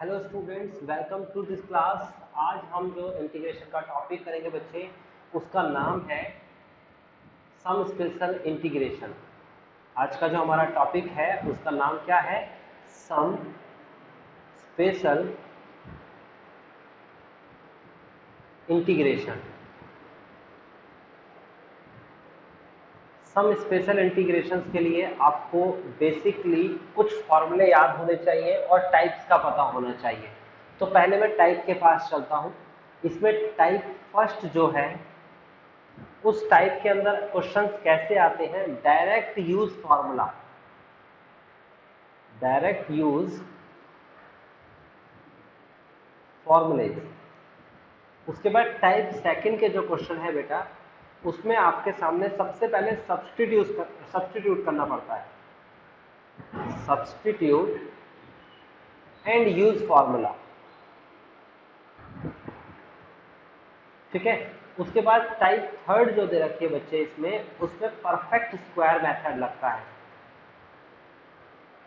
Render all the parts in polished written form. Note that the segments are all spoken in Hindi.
Hello students, welcome to this class. आज हम जो इंटीग्रेशन का टॉपिक करेंगे बच्चे, उसका नाम है सम स्पेशल इंटीग्रेशन। आज का जो हमारा टॉपिक है उसका नाम क्या है? Some special integration. Some special integrations के लिए आपको बेसिकली कुछ फॉर्मूले याद होने चाहिए और टाइप्स का पता होना चाहिए। तो पहले मैं टाइप के पास चलता हूं। इसमें टाइप फर्स्ट जो है, उस टाइप के अंदर क्वेश्चंस कैसे आते हैं? Direct use formula, direct use formulas. उसके बाद टाइप सेकंड के जो क्वेश्चन है बेटा, उसमें आपके सामने सबसे पहले सब्स्टिट्यूट करना पड़ता है। सब्स्टिट्यूट एंड यूज फॉर्मूला, ठीक है। उसके बाद टाइप थर्ड जो दे रखी है बच्चे इसमें, उसमें परफेक्ट स्क्वायर मेथड लगता है।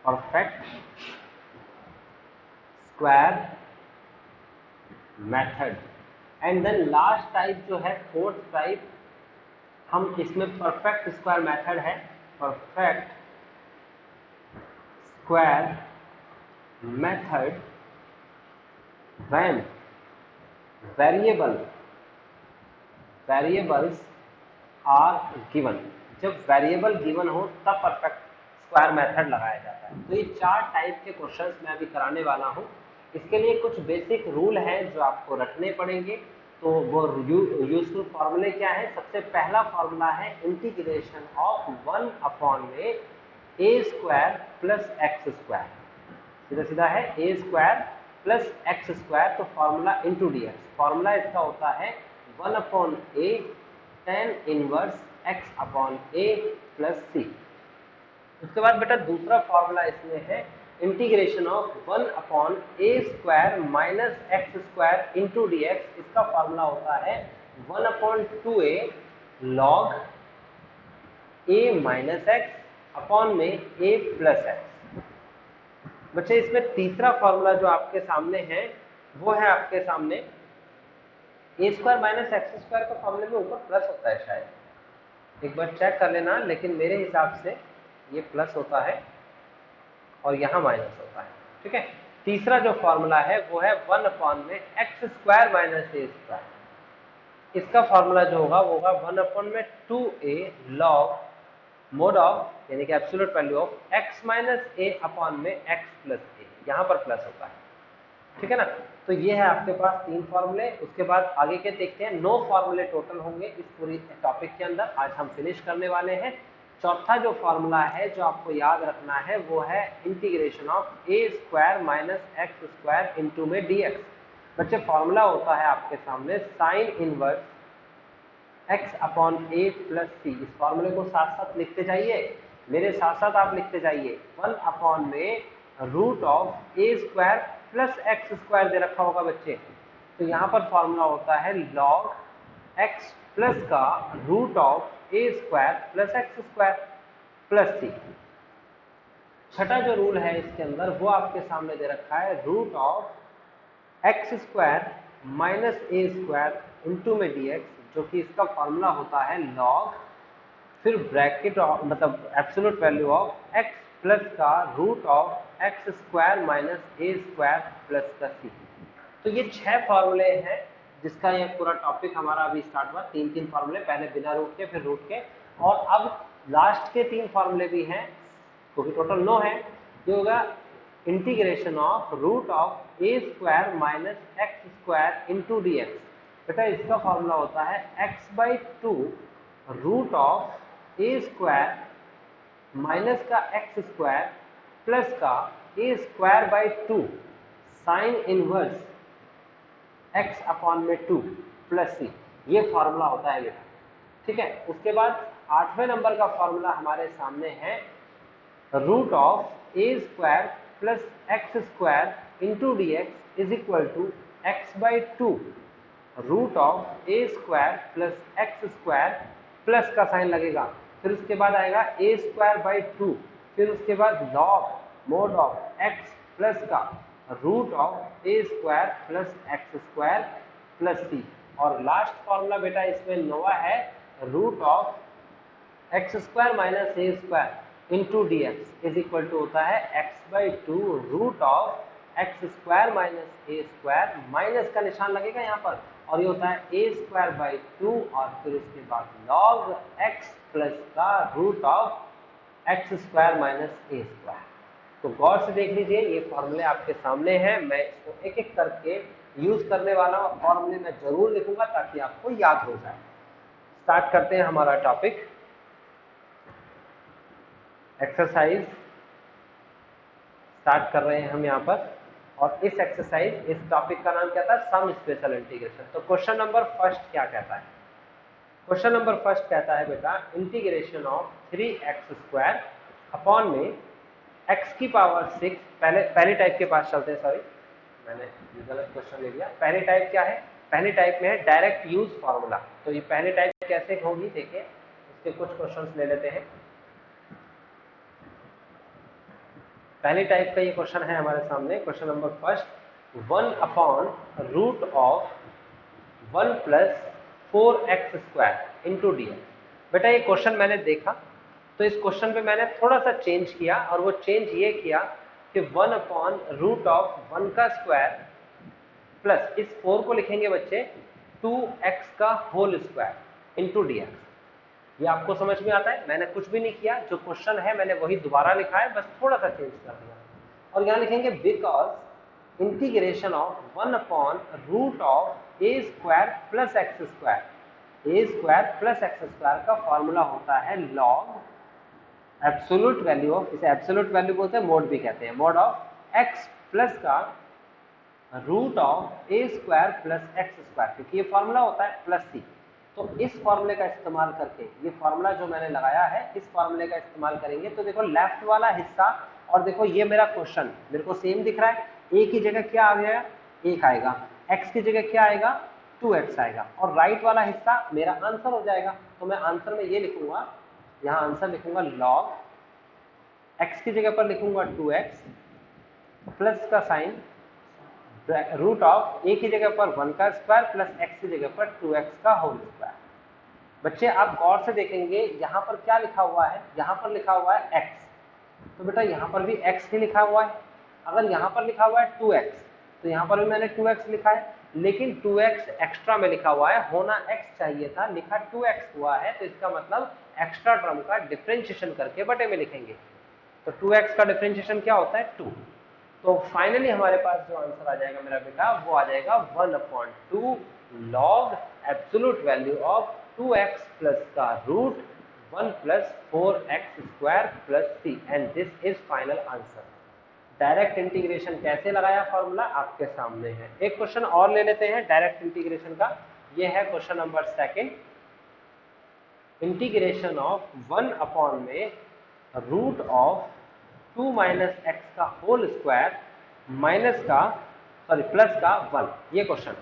Perfect square method. And then last type जो है, फोर्थ टाइप, हम इसमें परफेक्ट स्क्वायर मेथड है, perfect square method when variables are given. जब वेरिएबल गिवन हो तब परफेक्ट स्क्वायर मेथड लगाया जाता है। तो ये चार टाइप के क्वेश्चंस मैं अभी कराने वाला हूँ। इसके लिए कुछ बेसिक रूल हैं जो आपको रखने पड़ेंगे। तो वो यूजफुल फॉर्मूले क्या है? सबसे पहला फॉर्मूला है इंटीग्रेशन ऑफ 1 अपॉन में ए स्क्वायर प्लस एक्स स्क्वायर। सीधा सीधा है ए स्क्वायर प्लस एक्स स्क्वायर, तो formula into d x. Formula इसका होता है 1 अपॉन ए tan इनवर्स x अपॉन ए प्लस सी। उसके बाद बेटा दूसरा फॉर्मूला इसमें है integration of 1 upon A square minus x square into d x. इसका फॉर्मूला होता है 1 upon 2a log a minus x upon में a प्लस एक्स। बच्चे इसमें तीसरा फॉर्मूला जो आपके सामने है वो है आपके सामने ए स्क्वायर माइनस एक्स स्क्वायर का फॉर्मूले में ऊपर प्लस होता है, शायद एक बार चेक कर लेना, लेकिन मेरे हिसाब से ये प्लस होता है और यहाँ माइनस होता है, ठीक है। तीसरा जो फॉर्मूला है वो है 1 अपॉन में एक्स स्क्वायर माइनस ए स्क्वायर। इसका फॉर्मूला जो होगा वो होगा 1 अपॉन में 2a लॉग मोड ऑफ, यानी कि absolute value of x minus A upon में x प्लस ए। यहाँ पर प्लस होता है, ठीक है ना। तो ये है आपके पास तीन फॉर्मूले। उसके बाद आगे के देखते हैं। 9 फॉर्मूले टोटल होंगे इस पूरी टॉपिक के अंदर, आज हम फिनिश करने वाले हैं। चौथा जो फॉर्मूला है जो आपको याद रखना है वो है integration of a square minus x square into में डी एक्स। बच्चे फॉर्मूला होता है आपके सामने साइन इनवर्स x अपॉन ए प्लस सी। इस फॉर्मूले को साथ साथ लिखते जाइए, मेरे साथ साथ आप लिखते जाइए। 1 अपॉन में root of a square plus x square दे रखा होगा बच्चे, तो यहाँ पर फॉर्मूला होता है लॉग x प्लस का root of a square plus x square plus c. छठा जो रूल है इसके अंदर वो आपके सामने दे रखा है, root of x square minus A square into में डी एक्स, जो कि इसका फॉर्मूला होता है लॉग, फिर ब्रैकेट मतलब absolute value of x plus का root of x square minus A square plus का सी। तो ये 6 फॉर्मूले हैं जिसका ये पूरा टॉपिक हमारा अभी स्टार्ट हुआ। तीन फॉर्मूले, पहले बिना रूट के, फिर रूट के, और अब लास्ट के 3 फॉर्मूले भी हैं, क्योंकि टोटल 9 है। ये होगा integration of root of a square minus x square into d x. बेटा इसका फॉर्मूला होता है x/2 root of a square minus का एक्स स्क्वायर प्लस का a square by 2 sine inverse x upon में 2 प्लस सी। ये फॉर्मूला होता है बेटा, ठीक है। उसके बाद 8वें नंबर का फॉर्मूला हमारे सामने है root of a square plus x square into d x is equal to x/2 root of a square plus x square plus का साइन लगेगा, फिर उसके बाद आएगा ए स्क्वायर बाई 2, फिर उसके बाद log mod of x plus का root of a square plus x square plus c, और लास्ट फॉर्मूला बेटा इसमें नोवा है root of x square minus A square into d x is equal to होता है x by two root of x square minus A square, minus का निशान लगेगा यहाँ पर, और ये होता है ए स्क्वायर बाई टू, और फिर उसके बाद लॉग एक्स प्लस का root of x square minus A square. तो गौर से देख लीजिए, ये फॉर्मूले आपके सामने हैं, मैं इसको एक एक करके यूज करने वाला हूँ, फॉर्मूले मैं जरूर लिखूंगा ताकि आपको याद हो जाए। स्टार्ट करते हैं हमारा टॉपिक, एक्सरसाइज स्टार्ट कर रहे हैं हम यहाँ पर, और इस एक्सरसाइज, इस टॉपिक का नाम क्या था, सम स्पेशल इंटीग्रेशन। तो क्वेश्चन नंबर फर्स्ट क्या कहता है, क्वेश्चन नंबर फर्स्ट कहता है बेटा इंटीग्रेशन ऑफ 3x² अपॉन में x की पावर 6, पहले टाइप के पास चलते हैं, सॉरी मैंने गलत क्वेश्चन ले लिया। पहली टाइप क्या है, पहली टाइप में है डायरेक्ट यूज फार्मूला। तो ये पहली टाइप कैसे होगी देखिए, इसके कुछ क्वेश्चंस ले लेते हैं। पहली टाइप का ये क्वेश्चन है हमारे सामने, question number first, 1 upon root of 1 plus 4x² into d x. बेटा ये क्वेश्चन मैंने देखा, तो इस क्वेश्चन पे मैंने थोड़ा सा चेंज किया, और वो चेंज ये किया कि 1 अपॉन रूट ऑफ 1 का स्क्वायर प्लस इस 4 को लिखेंगे बच्चे 2x का whole square into d x. ये आपको समझ में आता है, मैंने कुछ भी नहीं किया, जो क्वेश्चन है मैंने वही दोबारा लिखा है, बस थोड़ा सा चेंज कर दिया। और यहाँ लिखेंगे because integration of 1 upon root of a square plus x square, a square plus x square का फॉर्मूला होता है लॉग एब्सोल्यूट वैल्यू ऑफ, इसे एब्सोल्यूट वैल्यू बोलते हैं, मोड भी कहते हैं, मोड ऑफ एक्स प्लस का root of a square plus x square, क्योंकि ये फॉर्मूला होता है प्लस सी। तो इस फॉर्मूले का इस्तेमाल करके, ये फॉर्मूला जो मैंने लगाया है, इस फॉर्मूले का इस्तेमाल करेंगे। तो देखो लेफ्ट वाला हिस्सा, और देखो ये मेरा क्वेश्चन मेरे को सेम दिख रहा है, ए की जगह क्या आ गया, 1 आएगा, एक्स की जगह क्या आएगा, 2x आएगा, और राइट वाला हिस्सा मेरा आंसर हो जाएगा। तो मैं आंसर में ये लिखूंगा, यहाँ आंसर लिखूंगा लॉग एक्स की जगह पर लिखूंगा 2x प्लस का साइन रूट ऑफ ए की जगह पर 1 का स्क्वायर प्लस एक्स की जगह पर 2x का होल स्क्वायर। बच्चे आप गौर से देखेंगे, यहाँ पर क्या लिखा हुआ है, यहाँ पर लिखा हुआ है x, तो बेटा यहाँ पर भी x ही लिखा हुआ है। अगर यहाँ पर लिखा हुआ है 2x, तो यहाँ पर भी मैंने 2x लिखा है, लेकिन 2x एक्स्ट्रा में लिखा हुआ है, होना x चाहिए था, लिखा 2x हुआ है, तो इसका मतलब एक्स्ट्रा टर्म का डिफरेंशिएशन करके बटे में लिखेंगे। तो 2x का डिफरेंशिएशन क्या होता है, 2। तो फाइनली हमारे पास जो आंसर आ जाएगा मेरा बेटा, वो आ जाएगा 1/2 log absolute value of 2x plus का root 1 plus 4x² plus c, and this is final answer. Direct integration कैसे लगाया फॉर्मूला आपके सामने है। एक क्वेश्चन और ले लेते हैं डायरेक्ट इंटीग्रेशन का, ये है question number second, integration of 1 upon में रूट ऑफ 2 माइनस एक्स का होल स्क्वायर माइनस का प्लस का 1। ये क्वेश्चन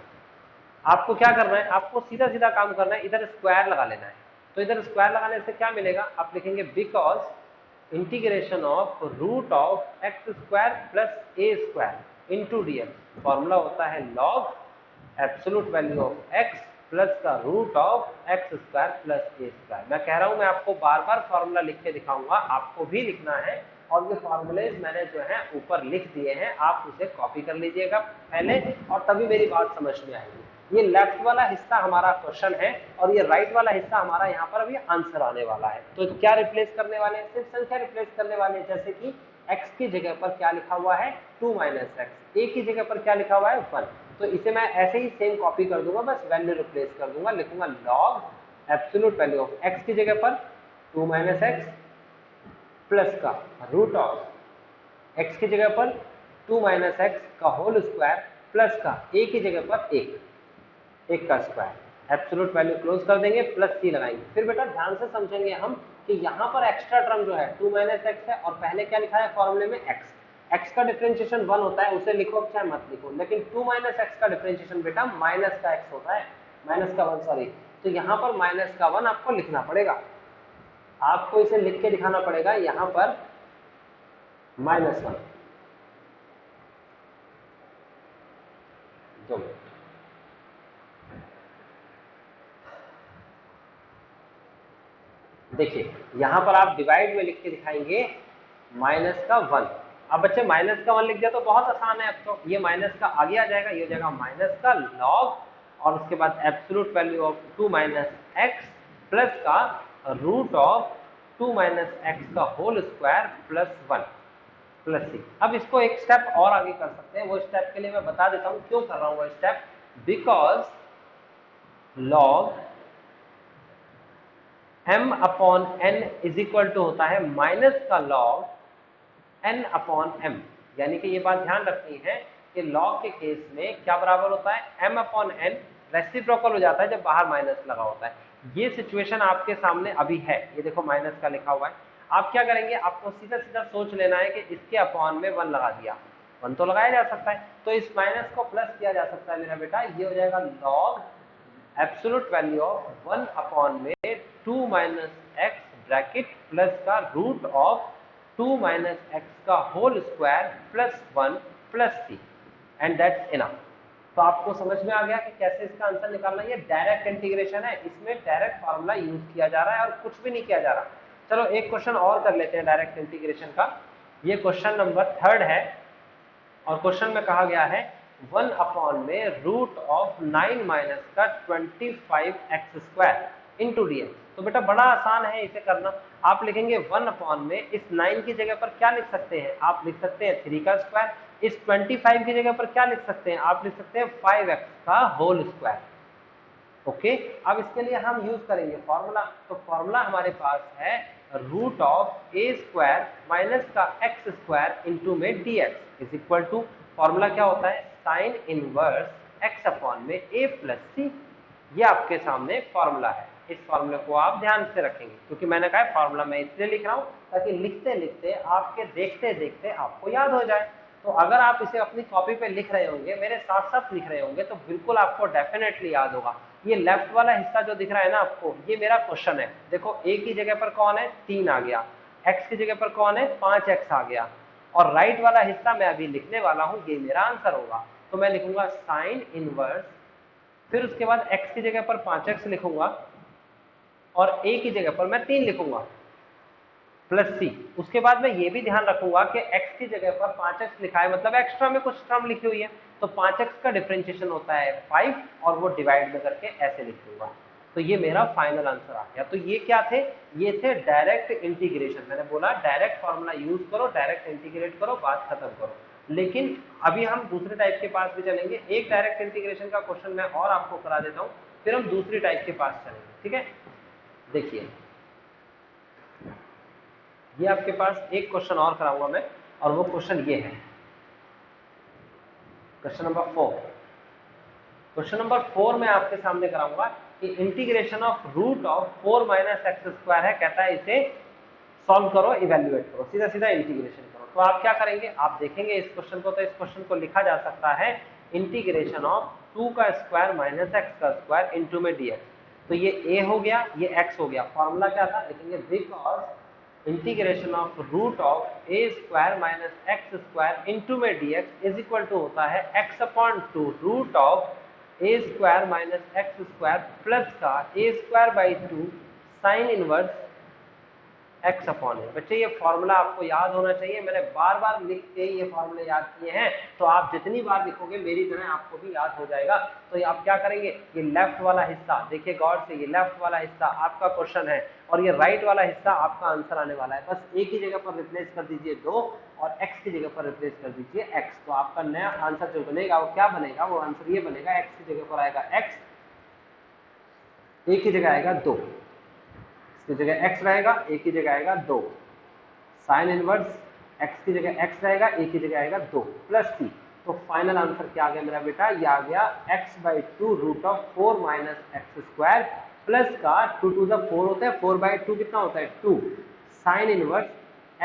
आपको क्या करना है, आपको सीधा सीधा काम करना है, इधर स्क्वायर लगा लेना है। तो इधर स्क्वायर लगाने से क्या मिलेगा, आप लिखेंगे because integration of root of x square plus a square into d x, formula होता है log absolute value of x plus का root of x square plus a square. मैं कह रहा हूं, मैं आपको बार बार फॉर्मूला लिख के दिखाऊंगा, आपको भी लिखना है, और ये फॉर्मूलेज मैंने जो है ऊपर लिख दिए हैं, आप उसे कॉपी कर लीजिएगा पहले, और तभी मेरी बात समझ में आएगी। ये लेफ्ट वाला हिस्सा हमारा क्वेश्चन है, और ये राइट वाला हिस्सा हमारा यहाँ पर अभी आंसर आने वाला है। तो क्या रिप्लेस करने वाले हैं, सिर्फ संख्या रिप्लेस करने वाले हैं, जैसे कि x की जगह पर क्या लिखा हुआ है 2 माइनस एक्स, ए की जगह पर क्या लिखा हुआ है 1। तो इसे मैं ऐसे ही सेम कॉपी कर दूंगा, बस वैल्यू रिप्लेस कर दूंगा, लिखूंगा log absolute value of x की जगह पर 2 माइनस एक्स प्लस का रूट ऑफ x की जगह पर 2 माइनस एक्स का होल स्क्वायर प्लस का a की जगह पर 1 का स्क्वायर, एब्सोल्यूट वैल्यू क्लोज कर देंगे, प्लस सी लगाएंगे। फिर बेटा ध्यान से समझेंगे हम कि यहाँ पर एक्स्ट्रा टर्म जो है 2 माइनस एक्स है, और पहले क्या लिखा है फॉर्मूले में x का डिफरेंशिएशन 1 होता है, उसे लिखो चाहे मत लिखो, लेकिन 2 माइनस एक्स का डिफरेंशिएशन बेटा माइनस का x होता है, माइनस का 1 सॉरी, तो यहाँ पर माइनस का 1 आपको लिखना पड़ेगा, आपको इसे लिख के दिखाना पड़ेगा, यहाँ पर -1। 2 मिनट। देखिए यहां पर आप डिवाइड में लिख के दिखाएंगे माइनस का 1। अब बच्चे माइनस का 1 लिख दिया तो बहुत आसान है। अब तो ये माइनस का आगे आ जाएगा, ये हो जाएगा माइनस का लॉग और उसके बाद absolute value of 2 minus x plus का रूट ऑफ 2 माइनस एक्स का होल स्क्वायर प्लस 1 प्लस सी। अब इसको एक स्टेप और आगे कर सकते हैं। वो स्टेप के लिए मैं बता देता हूं क्यों कर रहा हूं वो step. Because log m upon n is equal to होता है माइनस का लॉग n अपॉन m। यानी कि ये बात ध्यान रखनी है कि लॉग के केस में क्या बराबर होता है, m अपॉन n रेसिप्रोकल हो जाता है जब बाहर माइनस लगा होता है। ये सिचुएशन आपके सामने अभी है, ये देखो माइनस का लिखा हुआ है। आप क्या करेंगे, आपको सीधा सीधा सोच लेना है कि इसके अपॉन में 1 लगा दिया, 1 तो लगाया जा सकता है, तो इस माइनस को प्लस किया जा सकता है मेरा बेटा। ये हो जाएगा log absolute value of 1 upon में 2 माइनस एक्स ब्रैकेट प्लस का रूट ऑफ 2 माइनस एक्स का whole square plus 1 plus c and that's enough. तो आपको समझ में आ गया कि कैसे इसका आंसर निकालना है। ये डायरेक्ट इंटीग्रेशन है, इसमें डायरेक्ट फार्मूला यूज किया जा रहा है और कुछ भी नहीं किया जा रहा। चलो एक क्वेश्चन और कर लेते हैं डायरेक्ट इंटीग्रेशन का। ये क्वेश्चन नंबर 3 है और क्वेश्चन में कहा गया है 1 अपॉन में रूट ऑफ 9 माइनस का 25 x square into d x. तो बेटा बड़ा आसान है इसे करना। आप लिखेंगे 1 अपॉन में इस 9 की जगह पर क्या लिख सकते हैं, आप लिख सकते हैं 3 का स्क्वायर। इस 25 की जगह पर क्या लिख सकते हैं, आप लिख सकते हैं 5x का होल स्क्वायर। ओके, अब इसके लिए हम यूज करेंगे फॉर्मूला। तो फॉर्मूला हमारे पास है root of a square minus का एक्स स्क्वायर इंटू में d x is equal to, formula क्या होता है, साइन इनवर्स एक्स अपॉन में ए प्लस सी। ये आपके सामने फॉर्मूला है। इस फॉर्मूले को आप ध्यान से रखेंगे क्योंकि मैंने कहा फॉर्मूला मैं इसलिए लिख रहा हूं ताकि लिखते लिखते आपके देखते देखते आपको याद हो जाए। तो अगर आप इसे अपनी कॉपी पे लिख रहे होंगे, मेरे साथ साथ लिख रहे होंगे, तो बिल्कुल आपको डेफिनेटली याद होगा। ये लेफ्ट वाला हिस्सा जो दिख रहा है ना आपको, ये मेरा क्वेश्चन है। देखो ए की जगह पर कौन है, 3 आ गया, एक्स की जगह पर कौन है, 5x आ गया, और राइट वाला हिस्सा मैं अभी लिखने वाला हूं, ये मेरा आंसर होगा। तो मैं लिखूंगा साइन इनवर्स, फिर उसके बाद x की जगह पर 5x लिखूंगा और a की जगह पर मैं 3 लिखूंगा प्लस सी। उसके बाद मैं ये भी ध्यान रखूंगा कि x की जगह पर 5x लिखा है, मतलब एक्स्ट्रा में कुछ टर्म लिखी हुई है, तो 5x का डिफरेंशिएशन होता है 5 और वो डिवाइड में करके ऐसे लिख दूंगा। तो ये मेरा फाइनल आंसर आ गया। तो ये क्या थे, ये थे डायरेक्ट इंटीग्रेशन। मैंने बोला डायरेक्ट फॉर्मूला यूज करो, डायरेक्ट इंटीग्रेट करो, बात खत्म करो। लेकिन अभी हम दूसरे टाइप के पास भी चलेंगे। एक डायरेक्ट इंटीग्रेशन का क्वेश्चन मैं और आपको करा देता हूं, फिर हम दूसरी टाइप के पास चलेंगे। ठीक है, देखिए ये आपके पास एक क्वेश्चन और कराऊंगा मैं, और वो क्वेश्चन ये है, क्वेश्चन नंबर 4। क्वेश्चन नंबर 4 में आपके सामने कराऊंगा कि integration of root of 4 minus x square है। कहता है इसे सॉल्व करो, इवेल्युएट करो, सीधा सीधा इंटीग्रेशन करो। तो आप क्या करेंगे, आप देखेंगे इस क्वेश्चन को, तो इस क्वेश्चन को लिखा जा सकता है इंटीग्रेशन ऑफ 2 का स्क्वायर माइनस एक्स का स्क्वायर इंटू में dx। तो ये a हो गया, ये x हो गया। फॉर्मूला क्या था, लिखेंगे because integration of root of a square minus x square into में dx इज इक्वल टू होता है x upon 2 root of a square minus x square plus का a square by 2 sine inverse x upon है। बच्चे ये फॉर्मूला आपको याद होना चाहिए। मैंने बार बार लिख के ये फॉर्मूले याद किए हैं, तो आप जितनी बार लिखोगे मेरी तरह आपको भी याद हो जाएगा। तो ये आप क्या करेंगे, ये लेफ्ट वाला हिस्सा देखिए गौर से, ये लेफ्ट वाला हिस्सा आपका क्वेश्चन है और ये राइट वाला हिस्सा आपका आंसर आने वाला है। बस ए की जगह पर रिप्लेस कर दीजिए 2 और एक्स की जगह पर रिप्लेस कर दीजिए एक्स। तो आपका नया आंसर जो बनेगा वो क्या बनेगा, वो आंसर ये बनेगा, एक्स की जगह पर आएगा एक्स, ए की जगह आएगा 2, इसकी जगह x रहेगा, a की जगह आएगा 2, साइन इनवर्स x की जगह x रहेगा, a की जगह आएगा 2 प्लस c। तो फाइनल आंसर क्या आ गया मेरा बेटा, ये आ गया x/2 root of 4 minus x square plus का 2 टू द 4 होता है, 4/2 कितना होता है 2, साइन इनवर्स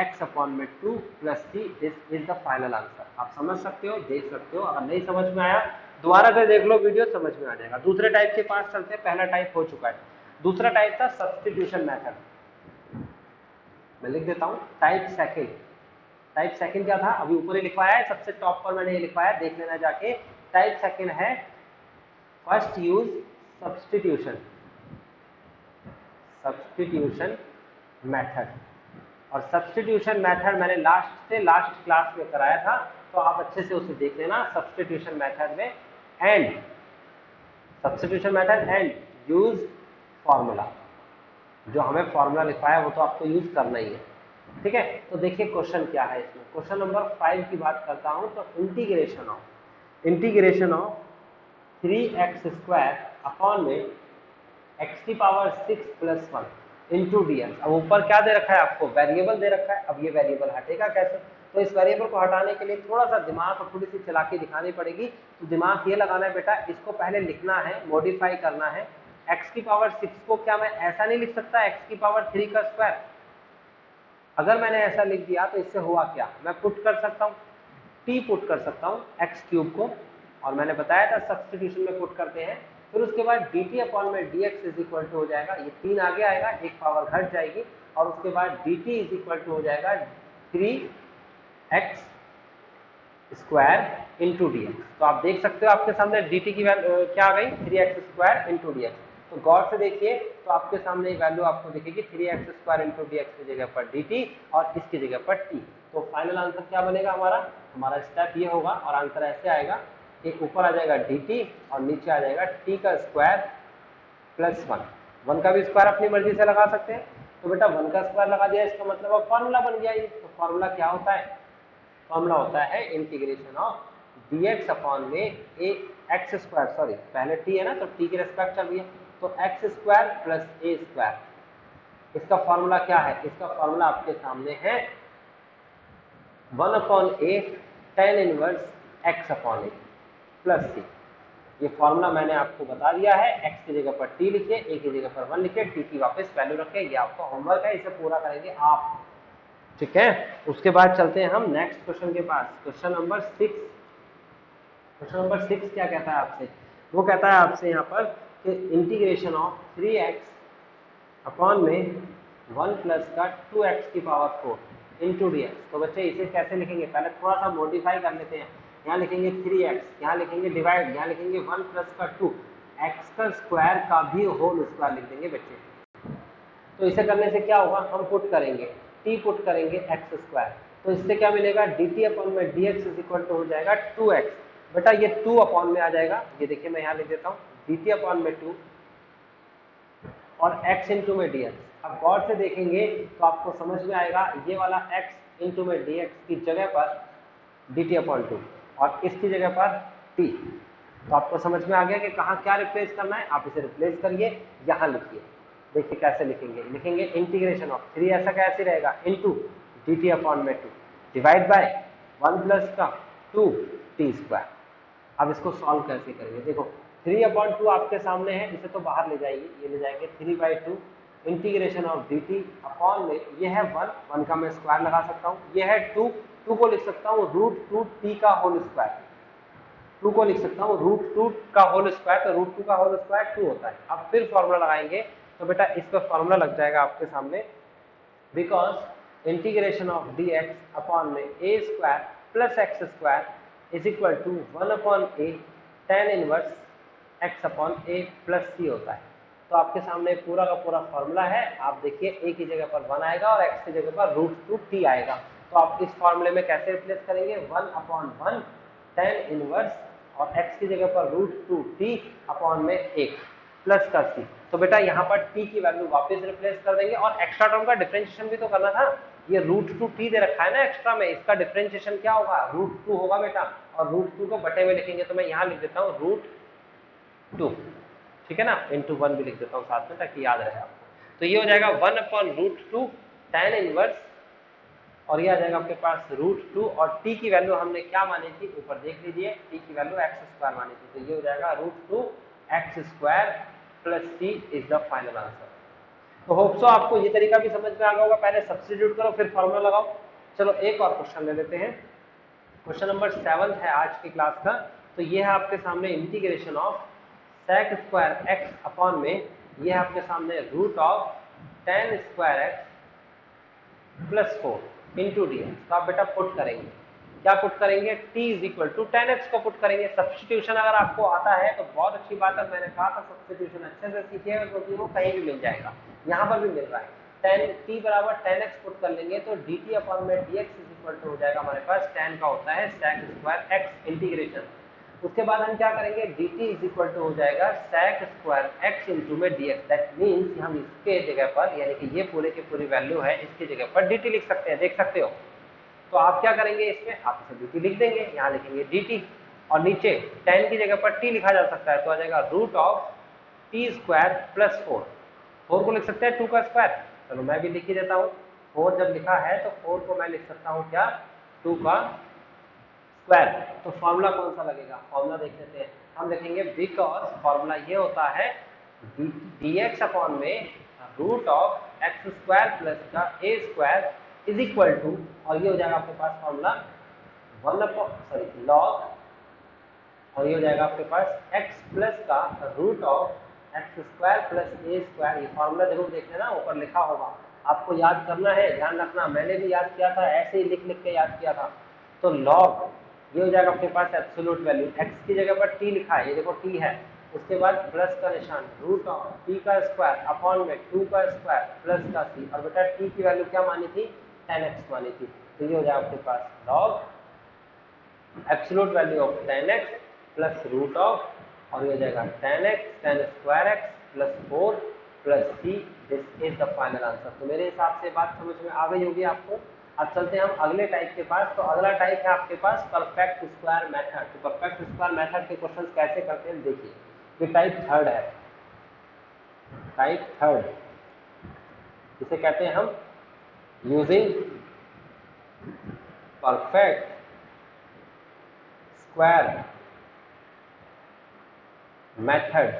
x अपॉन में 2 plus c। This is the final answer. आप समझ सकते हो, देख सकते हो। अगर नहीं समझ में आया दोबारा कर देख लो वीडियो, समझ में आ जाएगा। दूसरे टाइप के पास चलते हैं, पहला टाइप हो चुका है, दूसरा टाइप था सब्स्टिट्यूशन मेथड। मैं लिख देता हूं टाइप सेकंड। टाइप सेकंड क्या था, अभी ऊपर ही लिखवाया है, सबसे टॉप पर मैंने ये लिखवाया, देख लेना जाके टाइप सेकंड है फर्स्ट यूज सब्स्टिट्यूशन मेथड। और सब्स्टिट्यूशन मेथड मैंने लास्ट क्लास में कराया था, तो आप अच्छे से उसे देख लेना। सब्स्टिट्यूशन मेथड में एंड यूज फॉर्मूला, जो हमें फॉर्मूला लिखा है वो तो आपको यूज करना ही है, ठीक है। तो देखिए क्वेश्चन क्या है इसमें। क्वेश्चन नंबर 5 की बात करता हूं, तो इंटीग्रेशन ऑफ 3x² अपॉन में x⁻6 + 1 इंटू dx। अब ऊपर क्या दे रखा है आपको, वेरिएबल दे रखा है। अब ये वेरिएबल हटेगा कैसे, तो इस वेरिएबल को हटाने के लिए थोड़ा सा दिमाग और थोड़ी सी चालाकी दिखानी पड़ेगी। तो दिमाग ये लगाना है बेटा, इसको पहले लिखना है, मॉडिफाई करना है। x⁻6 को क्या मैं ऐसा नहीं लिख सकता x3 का स्क्वायर? अगर मैंने ऐसा लिख दिया तो इससे हुआ क्या, मैं पुट कर सकता हूँ, t पुट कर सकता हूँ x³ को, और मैंने बताया था सब्स्टिट्यूशन में पुट करते हैं। फिर उसके बाद dt अपॉन में dx इज इक्वल टू हो जाएगा, ये 3 आगे आएगा, एक पावर घट जाएगी, और उसके बाद dt इज इक्वल टू हो जाएगा 3x² इंटू dx। तो आप देख सकते हो आपके सामने dt की वैल्यू क्या आ गई, 3x² इंटू dx। तो गौर से देखिए, तो आपके सामने वैल्यू आपको दिखेगी 3x² इंटू dx की जगह पर dt और इसकी जगह पर t। तो फाइनल आंसर क्या बनेगा हमारा स्टेप ये होगा, और आंसर ऐसे आएगा, एक ऊपर आ जाएगा dt और नीचे आ जाएगा t का स्क्वायर प्लस 1। 1 का भी स्क्वायर अपनी मर्जी से लगा सकते हैं। तो बेटा 1 का स्क्वायर लगा दिया, इसका मतलब अब फॉर्मूला बन गया ये। तो फॉर्मूला क्या होता है, फॉर्मूला होता है इंटीग्रेशन ऑफ dx अपॉन में x², सॉरी पहले t है ना, तो t की रेस्पेक्ट चल रही है, तो x² प्लस a²। इसका फॉर्मूला क्या है, इसका फॉर्मूला आपके सामने है 1/a tan inverse x upon a plus c। ये फॉर्मूला मैंने आपको बता दिया है। x की जगह पर t लिखिए, a की जगह पर 1 लिखिए, t की वापस वैल्यू रखें। ये आपका होमवर्क है, इसे पूरा करेंगे आप, ठीक है। उसके बाद चलते हैं हम नेक्स्ट क्वेश्चन के पास। क्वेश्चन नंबर 6 क्या कहता है आपसे, वो कहता है आपसे यहाँ पर कि इंटीग्रेशन ऑफ 3x अपॉन में 1 प्लस का 2x⁴ इंटू dx। तो बच्चे इसे कैसे लिखेंगे, पहले थोड़ा सा मॉडिफाई कर लेते हैं। यहाँ लिखेंगे 3x, यहाँ लिखेंगे डिवाइड, यहाँ लिखेंगे 1 प्लस का 2, x का स्क्वायर का भी होल स्क्वायर लिख देंगे बच्चे। तो इसे करने से क्या होगा, हम पुट करेंगे t पुट करेंगे x²। तो इससे क्या मिलेगा, dt अपॉन में dx इज इक्वल टू हो जाएगा 2x। बेटा ये 2 अपॉन में आ जाएगा, ये देखिए मैं यहाँ लिख देता हूँ dt अपॉन में 2 और x इंटू में dx। अब गौर से देखेंगे तो आपको समझ में आएगा, ये वाला x इंटू में dx की जगह पर dt अपॉन 2 और इसकी जगह पर t। तो आपको समझ में आ गया कि कहाँ क्या रिप्लेस करना है, आप इसे रिप्लेस करिए, यहाँ लिखिए। देखिए कैसे लिखेंगे इंटीग्रेशन ऑफ 3 ऐसा कैसे रहेगा, इंटू dt अपॉन में 2 डिवाइड बाय 1 प्लस का 2t²। अब इसको सॉल्व कैसे करेंगे, देखो 3/2 आपके सामने है, इसे तो बाहर ले जाइए, ये ले जाएंगे 3/2 इंटीग्रेशन ऑफ dt अपॉन में, ये है 1 का मैं स्क्वायर लगा सकता हूँ, ये है 2 को लिख सकता हूँ √2t का होल स्क्वायर, 2 को लिख सकता हूँ √2 का होल स्क्वायर, तो √2 का होल स्क्वायर 2 होता है। अब फिर फॉर्मूला लगाएंगे, तो बेटा इस पर फॉर्मूला लग जाएगा आपके सामने, because integration of dx upon में a² plus x² is equal to 1/a tan inverse x upon a plus c होता है। तो आपके सामने पूरा का पूरा फॉर्मूला है, आप देखिए a की जगह पर 1 आएगा और x की जगह पर √2t आएगा। तो आप इस फॉर्मूले में कैसे रिप्लेस करेंगे, 1/1 tan इनवर्स और x की जगह पर √2t अपॉन में 1 प्लस का c। तो बेटा यहाँ पर t की वैल्यू वापस रिप्लेस कर देंगे, और एक्स्ट्रा टर्म का डिफरेंशिएशन भी तो करना था। ये √2t दे रखा है ना एक्स्ट्रा में, इसका डिफरेंशिएशन क्या होगा, √2 होगा बेटा, और √2 को बटे में लिखेंगे, तो मैं यहाँ लिख देता हूँ √2, ठीक है ना, इंटू 1 भी लिख देता हूँ साथ में ताकि याद रहे आपको। तो ये हो जाएगा 1/√2 tan इनवर्स, और ये आ जाएगा आपके पास √2, और t की वैल्यू हमने क्या मानी थी, ऊपर देख लीजिए, t की वैल्यू x² मानी थी, तो ये हो जाएगा √2x² plus c is the final answer. तो होप सो आपको ये तरीका भी समझ में आ गया होगा, पहले सब्स्टिट्यूट करो फिर फॉर्मूला लगाओ। चलो एक और क्वेश्चन ले लेते हैं, क्वेश्चन नंबर 7 है आज की क्लास का। तो ये है आपके सामने integration of sec² x upon में, ये है आपके सामने √tan² x plus 4 into dx। तो आप बेटा पुट करेंगे, क्या पुट करेंगे, t is equal to 10x को पुट करेंगे। सब्स्टिट्यूशन अगर आपको आता है तो बहुत अच्छी बात है, मैंने कहा था सब्स्टिट्यूशन अच्छे से सीखिएगा क्योंकि वो कहीं भी मिल जाएगा, यहाँ पर भी मिल रहा है। 10t बराबर 10x पुट कर लेंगे तो dt अपॉन में dx इज इक्वल टू हो जाएगा हमारे पास 10 का होता है sec स्क्वायर x इंटीग्रेशन। उसके बाद हम क्या करेंगे, dt इज इक्वल टू हो जाएगा sec स्क्वायर x इंटू में dx। दैट मीन्स हम इसके जगह पर, यानी कि ये पूरे की पूरी वैल्यू है, इसकी जगह पर dt लिख सकते हैं, देख सकते हो। तो आप क्या करेंगे, इसमें आप इसे dt लिख देंगे, यहाँ लिखेंगे dt और नीचे 10 की जगह पर t लिखा जा सकता है तो आ जाएगा root of t square plus 4 को लिख सकते हैं 2 का स्क्वायर। चलो मैं भी लिख ही देता हूँ, 4 जब लिखा है तो 4 को मैं लिख सकता हूँ क्या, 2 का स्क्वायर। तो फॉर्मूला कौन सा लगेगा, फॉर्मूला देख लेते हैं। हम लिखेंगे बिकॉज फॉर्मूला ये होता है dx अपॉन में root of x square plus का a square is equal to, और ये हो जाएगा आपके पास फॉर्मूला लॉग, और ये हो जाएगा आपके पास x प्लस का root of x square plus a square. ये फॉर्मूला जरूर देख लेना, ऊपर लिखा होगा, आपको याद करना है, ध्यान रखना। मैंने भी याद किया था, ऐसे ही लिख लिख के याद किया था। तो लॉग ये हो जाएगा आपके पास एब्सोल्यूट वैल्यू, x की जगह पर t लिखा है, ये देखो t है, उसके बाद प्लस का निशान रूट ऑफ t का स्क्वायर अपॉन में 2 का स्क्वायर प्लस का c, और बेटा t की वैल्यू क्या मानी थी, 10x मानी थी। तो ये हो जाएगा आपके पास log absolute value of 10x plus root of, और ये हो जाएगा 10x 10 square x plus 4 plus c, this is the final answer. तो मेरे हिसाब से बात समझ में आ गई होगी आपको। अब चलते हैं हम अगले टाइप के पास। तो अगला टाइप है आपके पास परफेक्ट स्क्वायर मेथड। तो परफेक्ट स्क्वायर मेथड के क्वेश्चन कैसे करते हैं देखिए, ये टाइप थर्ड है, टाइप थर्ड, इसे कहते हैं हम यूजिंग परफेक्ट स्क्वायर मेथड।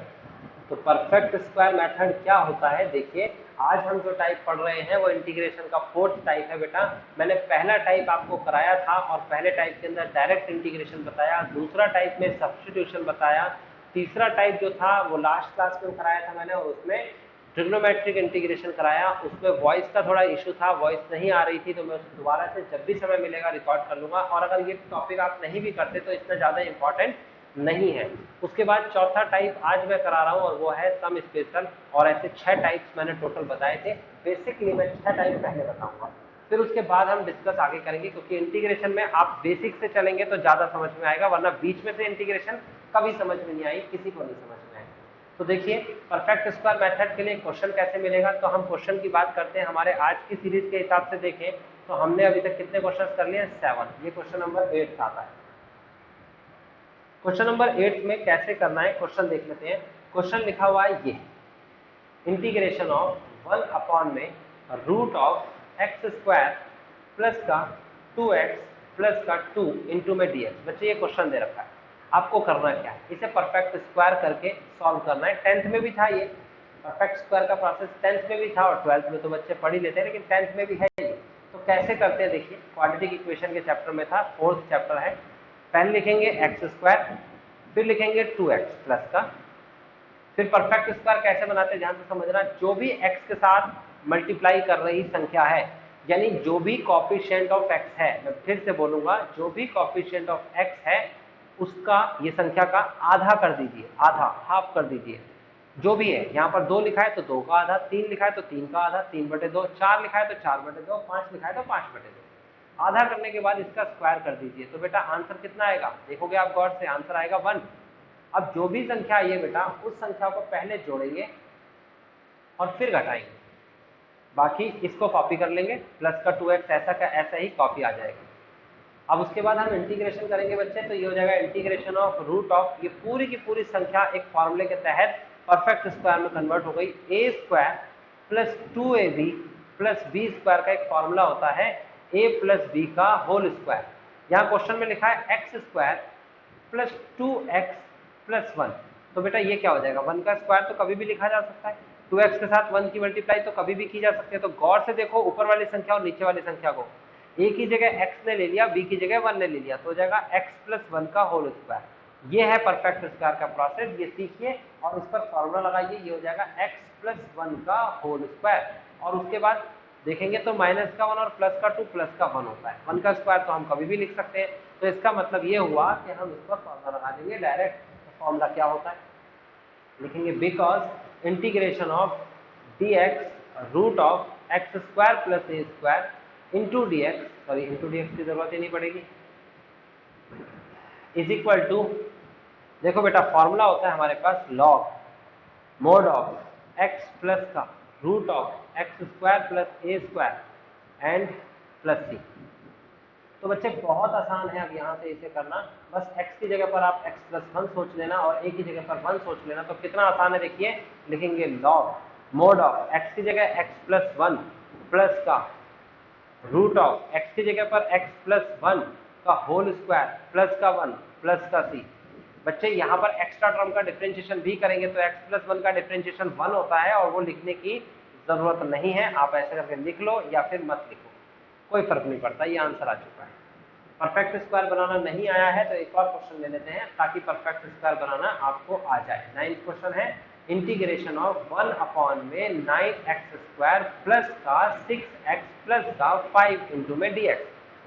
तो परफेक्ट स्क्वायर मेथड क्या होता है, देखिए आज हम जो टाइप पढ़ रहे हैं वो इंटीग्रेशन का फोर्थ टाइप है बेटा। मैंने पहला टाइप आपको कराया था और पहले टाइप के अंदर डायरेक्ट इंटीग्रेशन बताया, दूसरा टाइप में सब्स्टिट्यूशन बताया, तीसरा टाइप जो था वो लास्ट क्लास में कराया था मैंने, और उसमें ट्रिग्नोमेट्रिक इंटीग्रेशन कराया। उसमें वॉइस का थोड़ा इशू था, वॉइस नहीं आ रही थी, तो मैं उसको दोबारा से जब भी समय मिलेगा रिकॉर्ड कर लूंगा। और अगर ये टॉपिक आप नहीं भी करते तो इतना ज़्यादा इंपॉर्टेंट नहीं है। उसके बाद चौथा टाइप आज मैं करा रहा हूँ और वो है सम स्पेशल, और ऐसे 6 टाइप्स मैंने टोटल बताए थे। बेसिकली मैं 6 टाइप पहले बताऊंगा, फिर उसके बाद हम डिस्कस आगे करेंगे, क्योंकि इंटीग्रेशन में आप बेसिक से चलेंगे तो ज़्यादा समझ में आएगा, वरना बीच में से इंटीग्रेशन कभी समझ में नहीं आई, किसी को नहीं समझ में आएगी। तो देखिए परफेक्ट स्क्वायर मेथड के लिए क्वेश्चन कैसे मिलेगा, तो हम क्वेश्चन की बात करते हैं। हमारे आज की सीरीज के हिसाब से देखें तो हमने अभी तक कितने क्वेश्चन कर लिए, 7। ये क्वेश्चन नंबर 8 आता है। क्वेश्चन नंबर 8 में कैसे करना है क्वेश्चन देख लेते हैं। क्वेश्चन लिखा हुआ है ये, इंटीग्रेशन ऑफ 1 अपॉन में root of x square plus का 2x प्लस का 2 इंटू में dx। बच्चे ये क्वेश्चन दे रखा है, आपको करना क्या है, इसे परफेक्ट स्क्वायर करके सॉल्व करना है। 10th में भी था ये परफेक्ट स्क्वायर का प्रोसेस, 10th में भी था और 12th में तो बच्चे पढ़ ही लेते हैं, लेकिन 10th में भी है ये। तो कैसे करते हैं देखिए, क्वाड्रेटिक इक्वेशन के चैप्टर में था, 4th चैप्टर है। पहले लिखेंगे एक्स स्क्वायर, फिर लिखेंगे 2x प्लस का, फिर परफेक्ट स्क्वायर कैसे बनाते हैं ध्यान से समझना। जो भी x के साथ मल्टीप्लाई कर रही संख्या है, यानी जो भी कॉफिशिएंट ऑफ x है, मैं फिर से बोलूंगा, जो भी कॉफिशिएंट ऑफ x है उसका, ये संख्या का आधा कर दीजिए, आधा हाफ कर दीजिए। जो भी है, यहाँ पर 2 लिखा है तो 2 का आधा, 3 लिखा है तो 3 का आधा, 3/2, 4 लिखा है तो 4/2, 5 लिखा है तो 5/2। आधा करने के बाद इसका स्क्वायर कर दीजिए, तो बेटा आंसर कितना आएगा, देखोगे आप गौर से, आंसर आएगा 1। अब जो भी संख्या आई है बेटा, उस संख्या को पहले जोड़ेंगे और फिर घटाएंगे, बाकी इसको कॉपी कर लेंगे, प्लस का 2x ऐसा का ऐसा ही कॉपी आ जाएगा। अब उसके बाद हम इंटीग्रेशन करेंगे बच्चे, तो ये हो जाएगा इंटीग्रेशन ऑफ रूट ऑफ, ये पूरी की पूरी संख्या एक फॉर्मूले के तहत परफेक्ट स्क्वायर में कन्वर्ट हो गई। a square plus 2ab plus b square का एक फॉर्मूला होता है a प्लस b का होल स्क्वायर। यहाँ क्वेश्चन में लिखा है x square plus 2x plus 1। तो बेटा ये क्या हो जाएगा, 1 का स्क्वायर तो कभी भी लिखा जा सकता है, 2x के साथ 1 की मल्टीप्लाई तो कभी भी की जा सकती है। तो गौर से देखो ऊपर वाली संख्या और नीचे वाली संख्या को, a की जगह x ने ले लिया, b की जगह 1 ने ले लिया, तो हो जाएगा x प्लस 1 का होल स्क्वायर। ये है परफेक्ट स्क्वायर का प्रोसेस, ये सीखिए और उस पर फॉर्मूला लगाइए, ये हो जाएगा x प्लस 1 का होल स्क्वायर। और उसके बाद देखेंगे तो माइनस का 1 और प्लस का 2 प्लस का 1 होता है। 1 का स्क्वायर तो हम कभी भी लिख सकते हैं, तो इसका मतलब ये हुआ कि हम इस पर फॉर्मूला लगा देंगे डायरेक्ट। तो फॉर्मूला क्या होता है, लिखेंगे because integration of dx root of x square plus a square into d x, sorry into d x की जरूरत ही नहीं पड़ेगी, इज इक्वल टू, देखो बेटा फॉर्मूला होता है हमारे पास log mod of x plus का root of x square plus a square and plus c. तो बच्चे बहुत आसान है अब यहाँ से इसे करना, बस x की जगह पर आप x प्लस 1 सोच लेना और a की जगह पर 1 सोच लेना, तो कितना आसान है देखिए, लिखेंगे लॉग मोड ऑफ x की जगह x प्लस 1 प्लस का रूट ऑफ x की जगह पर x प्लस 1 का होल स्क्वायर प्लस का 1 प्लस का c। बच्चे यहाँ पर एक्स्ट्रा टर्म का डिफरेंशिएशन भी करेंगे तो x प्लस 1 का डिफरेंशिएशन 1 होता है और वो लिखने की जरूरत नहीं है, आप ऐसे करके लिख लो या फिर मत लिखो, कोई फर्क नहीं पड़ता, ये आंसर आ चुका है। परफेक्ट स्क्वायर बनाना नहीं आया है तो एक और क्वेश्चन ले लेते हैं ताकि परफेक्ट स्क्वायर बनाना आपको आ जाए। 9th क्वेश्चन है इंटीग्रेशन ऑफ 1 अपॉन में 9x स्क्वायर प्लस का 6x प्लस का 5 इंटू में dx।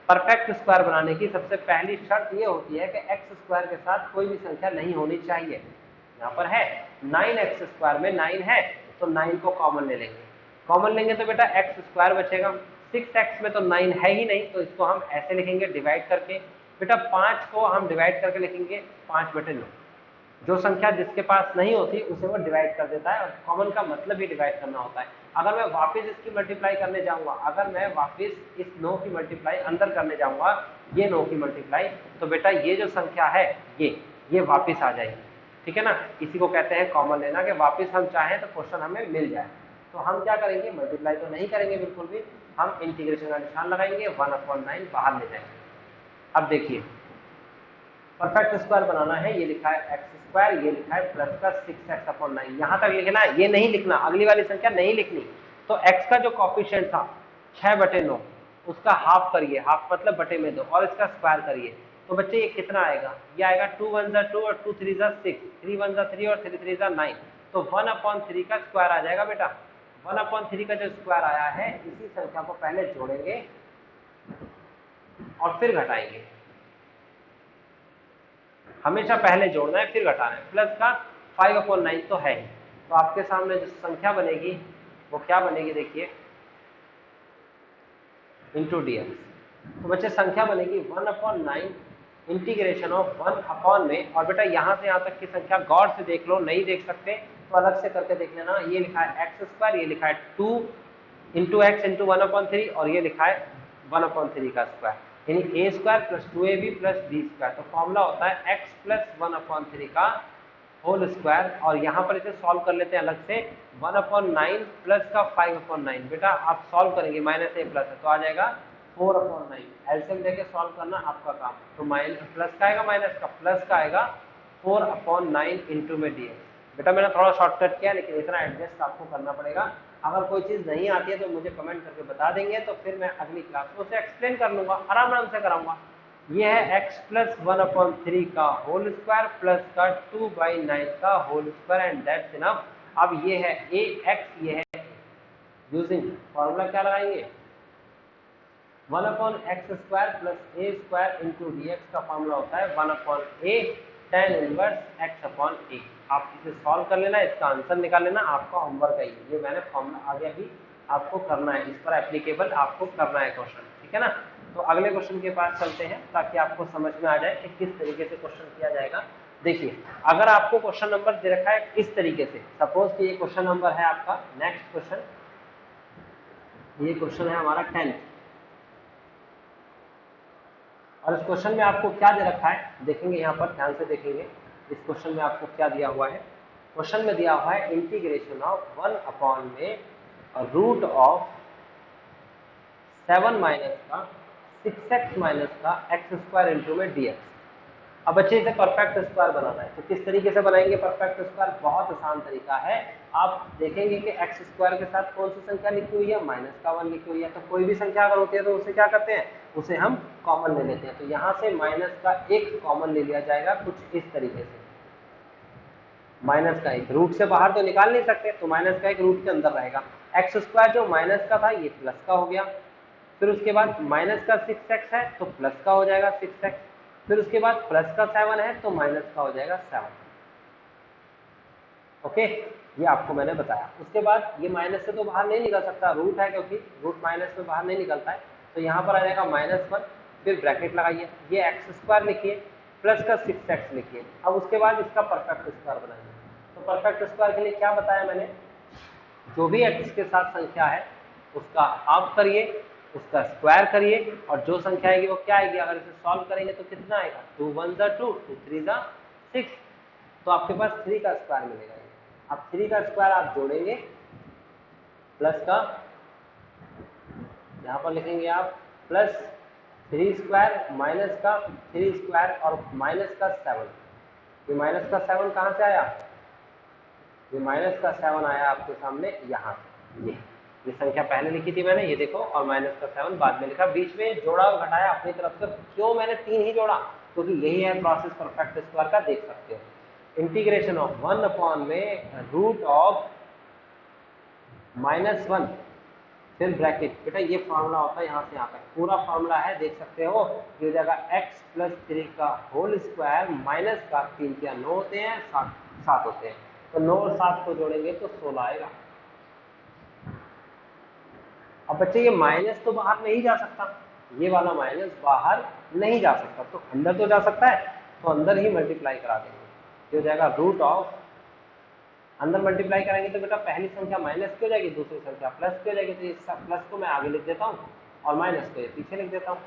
परफेक्ट स्क्वायर बनाने की सबसे पहली शर्त ये होती है कि x स्क्वायर के साथ कोई भी संख्या नहीं होनी चाहिए। यहाँ पर है 9x स्क्वायर में 9 है तो 9 को कॉमन ले लेंगे, कॉमन लेंगे तो बेटा x स्क्वायर बचेगा, 6x में तो 9 है ही नहीं तो इसको हम ऐसे लिखेंगे डिवाइड करके। बेटा 5 को हम डिवाइड करके लिखेंगे 5/9, जो संख्या जिसके पास नहीं होती उसे वो डिवाइड कर देता है और कॉमन का मतलब ही डिवाइड करना होता है। अगर मैं वापस इसकी मल्टीप्लाई करने जाऊंगा, अगर मैं वापस इस 9 की मल्टीप्लाई अंदर करने जाऊंगा, ये 9 की मल्टीप्लाई, तो बेटा ये जो संख्या है ये वापस आ जाएगी, ठीक है ना। इसी को कहते हैं कॉमन लेना, कि वापस हम चाहें तो क्वेश्चन हमें मिल जाए। तो हम क्या करेंगे, मल्टीप्लाई तो नहीं करेंगे बिल्कुल भी, हम इंटीग्रेशन का निशान लगाएंगे, 1/9 बाहर ले जाएंगे। अब देखिए परफेक्ट स्क्वायर बनाना है, ये लिखा है एक्स स्क्वायर, ये लिखा है प्लस का 6x/9, यहाँ तक लिखना है, ये नहीं लिखना, अगली वाली संख्या नहीं लिखनी। तो x का जो कॉफिशिएंट था 6/9 उसका हाफ करिए, हाफ मतलब बटे में 2 और इसका स्क्वायर करिए, तो बच्चे ये कितना आएगा, ये आएगा 2 1 जा 2 और 2 3 जा 6, 3 1 जा 3 और 3 3 जा 9, तो 1/3 का स्क्वायर आ जाएगा बेटा। 1/3 का जो स्क्वायर आया है इसी संख्या को पहले जोड़ेंगे और फिर घटाएंगे, हमेशा पहले जोड़ना है फिर घटाना है। प्लस का 5/9 तो है ही, तो आपके सामने जो संख्या बनेगी वो क्या बनेगी देखिए, इंटू dx। तो बच्चे संख्या बनेगी 1/9 इंटीग्रेशन ऑफ 1 अपॉन में, और बेटा यहाँ से यहाँ तक की संख्या गौर से देख लो, नहीं देख सकते तो अलग से करके देख लेना। ये लिखा है एक्स स्क्वायर, ये लिखा है 2 इंटू एक्स इंटू 1/3 और ये लिखा है 1/3 का स्क्वायर, यानी a square plus 2ab plus b square. तो फॉर्मूला होता है x प्लस 1/3 का होल स्क्वायर, और यहाँ पर इसे सॉल्व कर लेते हैं अलग से, 1/9 प्लस का 5/9। बेटा आप सॉल्व करेंगे, माइनस a प्लस है तो आ जाएगा 4/9, एलसीएम लेके सॉल्व करना आपका काम। तो माइनस प्लस का आएगा, माइनस का प्लस का आएगा 4/9 इंटू में dx। बेटा मैंने थोड़ा शॉर्टकट किया लेकिन इतना एडजस्ट आपको करना पड़ेगा। अगर कोई चीज़ नहीं आती है तो मुझे कमेंट करके बता देंगे, तो फिर मैं अगली क्लास में उसे एक्सप्लेन कर लूँगा, आराम से कराऊंगा। ये है x प्लस 1/3 का होल स्क्वायर प्लस का 2/9 का whole square and that's enough. अब ये है ax, ये है यूजिंग फॉर्मूला क्या लगाएंगे, 1/x square plus a square into dx का फॉर्मूला होता है 1/a tan इनवर्स x/a। आप इसे सॉल्व कर लेना, इसका आंसर निकाल लेना, आपका होमवर्क है ये मैंने फॉर्मूला आगे अभी आपको करना है, इस पर एप्लीकेबल आपको करना है क्वेश्चन, ठीक है ना। तो अगले क्वेश्चन के पास चलते हैं ताकि आपको समझ में आ जाए कि किस तरीके से क्वेश्चन किया जाएगा। देखिए अगर आपको क्वेश्चन नंबर दे रखा है इस तरीके से, सपोज कि ये क्वेश्चन नंबर है आपका, नेक्स्ट क्वेश्चन, ये क्वेश्चन है हमारा 10th, और इस क्वेश्चन में आपको क्या दे रखा है देखेंगे, यहाँ पर ध्यान से देखेंगे इस क्वेश्चन में आपको क्या दिया हुआ है। क्वेश्चन में दिया हुआ है इंटीग्रेशन ऑफ 1 में रूट ऑफ 7 माइनस का 6x माइनस का x स्क्वायर इंटू में dx। अब बच्चे इसे परफेक्ट स्क्वायर बनाना है, तो किस तरीके से बनाएंगे परफेक्ट स्क्वायर, बहुत आसान तरीका है। आप देखेंगे कि x स्क्वायर के साथ कौन सी संख्या लिखी हुई है, -1 लिखी हुई है, तो कोई भी संख्या अगर होती है तो उसे क्या करते हैं, उसे हम कॉमन ले लेते हैं। तो यहाँ से माइनस का 1 कॉमन ले लिया जाएगा कुछ इस तरीके से, माइनस का एक, रूट से बाहर तो निकाल नहीं सकते, तो माइनस का एक रूट के अंदर रहेगा। एक्स स्क्वायर जो माइनस का था ये प्लस का हो गया, फिर उसके बाद माइनस का 6x है तो प्लस का हो जाएगा 6x, फिर उसके बाद प्लस का 7 है तो माइनस का हो जाएगा 7। ओके, ये आपको मैंने बताया। उसके बाद ये माइनस से तो बाहर नहीं निकल सकता, रूट है, क्योंकि रूट माइनस से बाहर नहीं निकलता है, तो यहाँ पर आ जाएगा -1, फिर ब्रैकेट लगाइए, ये एक्स स्क्वायर लिखिए प्लस का 6x लिखिए। अब उसके बाद इसका परफेक्ट स्क्वायर बनाइए। तो परफेक्ट स्क्वायर के लिए क्या बताया मैंने, जो भी एक्स के साथ संख्या है उसका हाफ करिए, उसका स्क्वायर करिए, और जो संख्या आएगी वो क्या आएगी, अगर इसे सॉल्व करेंगे तो कितना आएगा, 2 1 2, 2 3 6, तो आपके पास 3 का स्क्वायर मिलेगा। अब 3 का स्क्वायर आप जोड़ेंगे, प्लस का यहाँ पर लिखेंगे आप प्लस 3 स्क्वायर माइनस का 3 स्क्वायर और माइनस का 7। ये माइनस का 7 कहाँ से आया, ये माइनस का 7 आया आपके सामने यहाँ से, ये संख्या पहले लिखी थी मैंने, ये देखो, और माइनस का 7 बाद में लिखा, बीच में जोड़ा और घटाया अपनी तरफ से। क्यों मैंने 3 ही जोड़ा, क्योंकि यही है प्रोसेस परफेक्ट स्क्वायर का, देख सकते हो। इंटीग्रेशन ऑफ 1 अपॉन में रूट ऑफ -1, फिर ब्रैकेट, बेटा ये फॉर्मूला होता है यहाँ से यहाँ तक पूरा फॉर्मूला है, देख सकते हो। ये हो जाएगा x + 3 का होल स्क्वायर माइनस का 3 क्या 9 होते हैं, 7 होते हैं, तो 9 और 7 को जोड़ेंगे तो 16 आएगा। अब बच्चे ये माइनस तो बाहर नहीं जा सकता, ये वाला माइनस बाहर नहीं जा सकता, तो अंदर तो जा सकता है, तो अंदर ही मल्टीप्लाई करा देंगे। ये हो जाएगा रूट ऑफ, अंदर मल्टीप्लाई करेंगे तो बेटा पहली संख्या माइनस की हो जाएगी, दूसरी संख्या प्लस की हो जाएगी, तो इस प्लस को मैं आगे लिख देता हूँ और माइनस को ये पीछे लिख देता हूँ।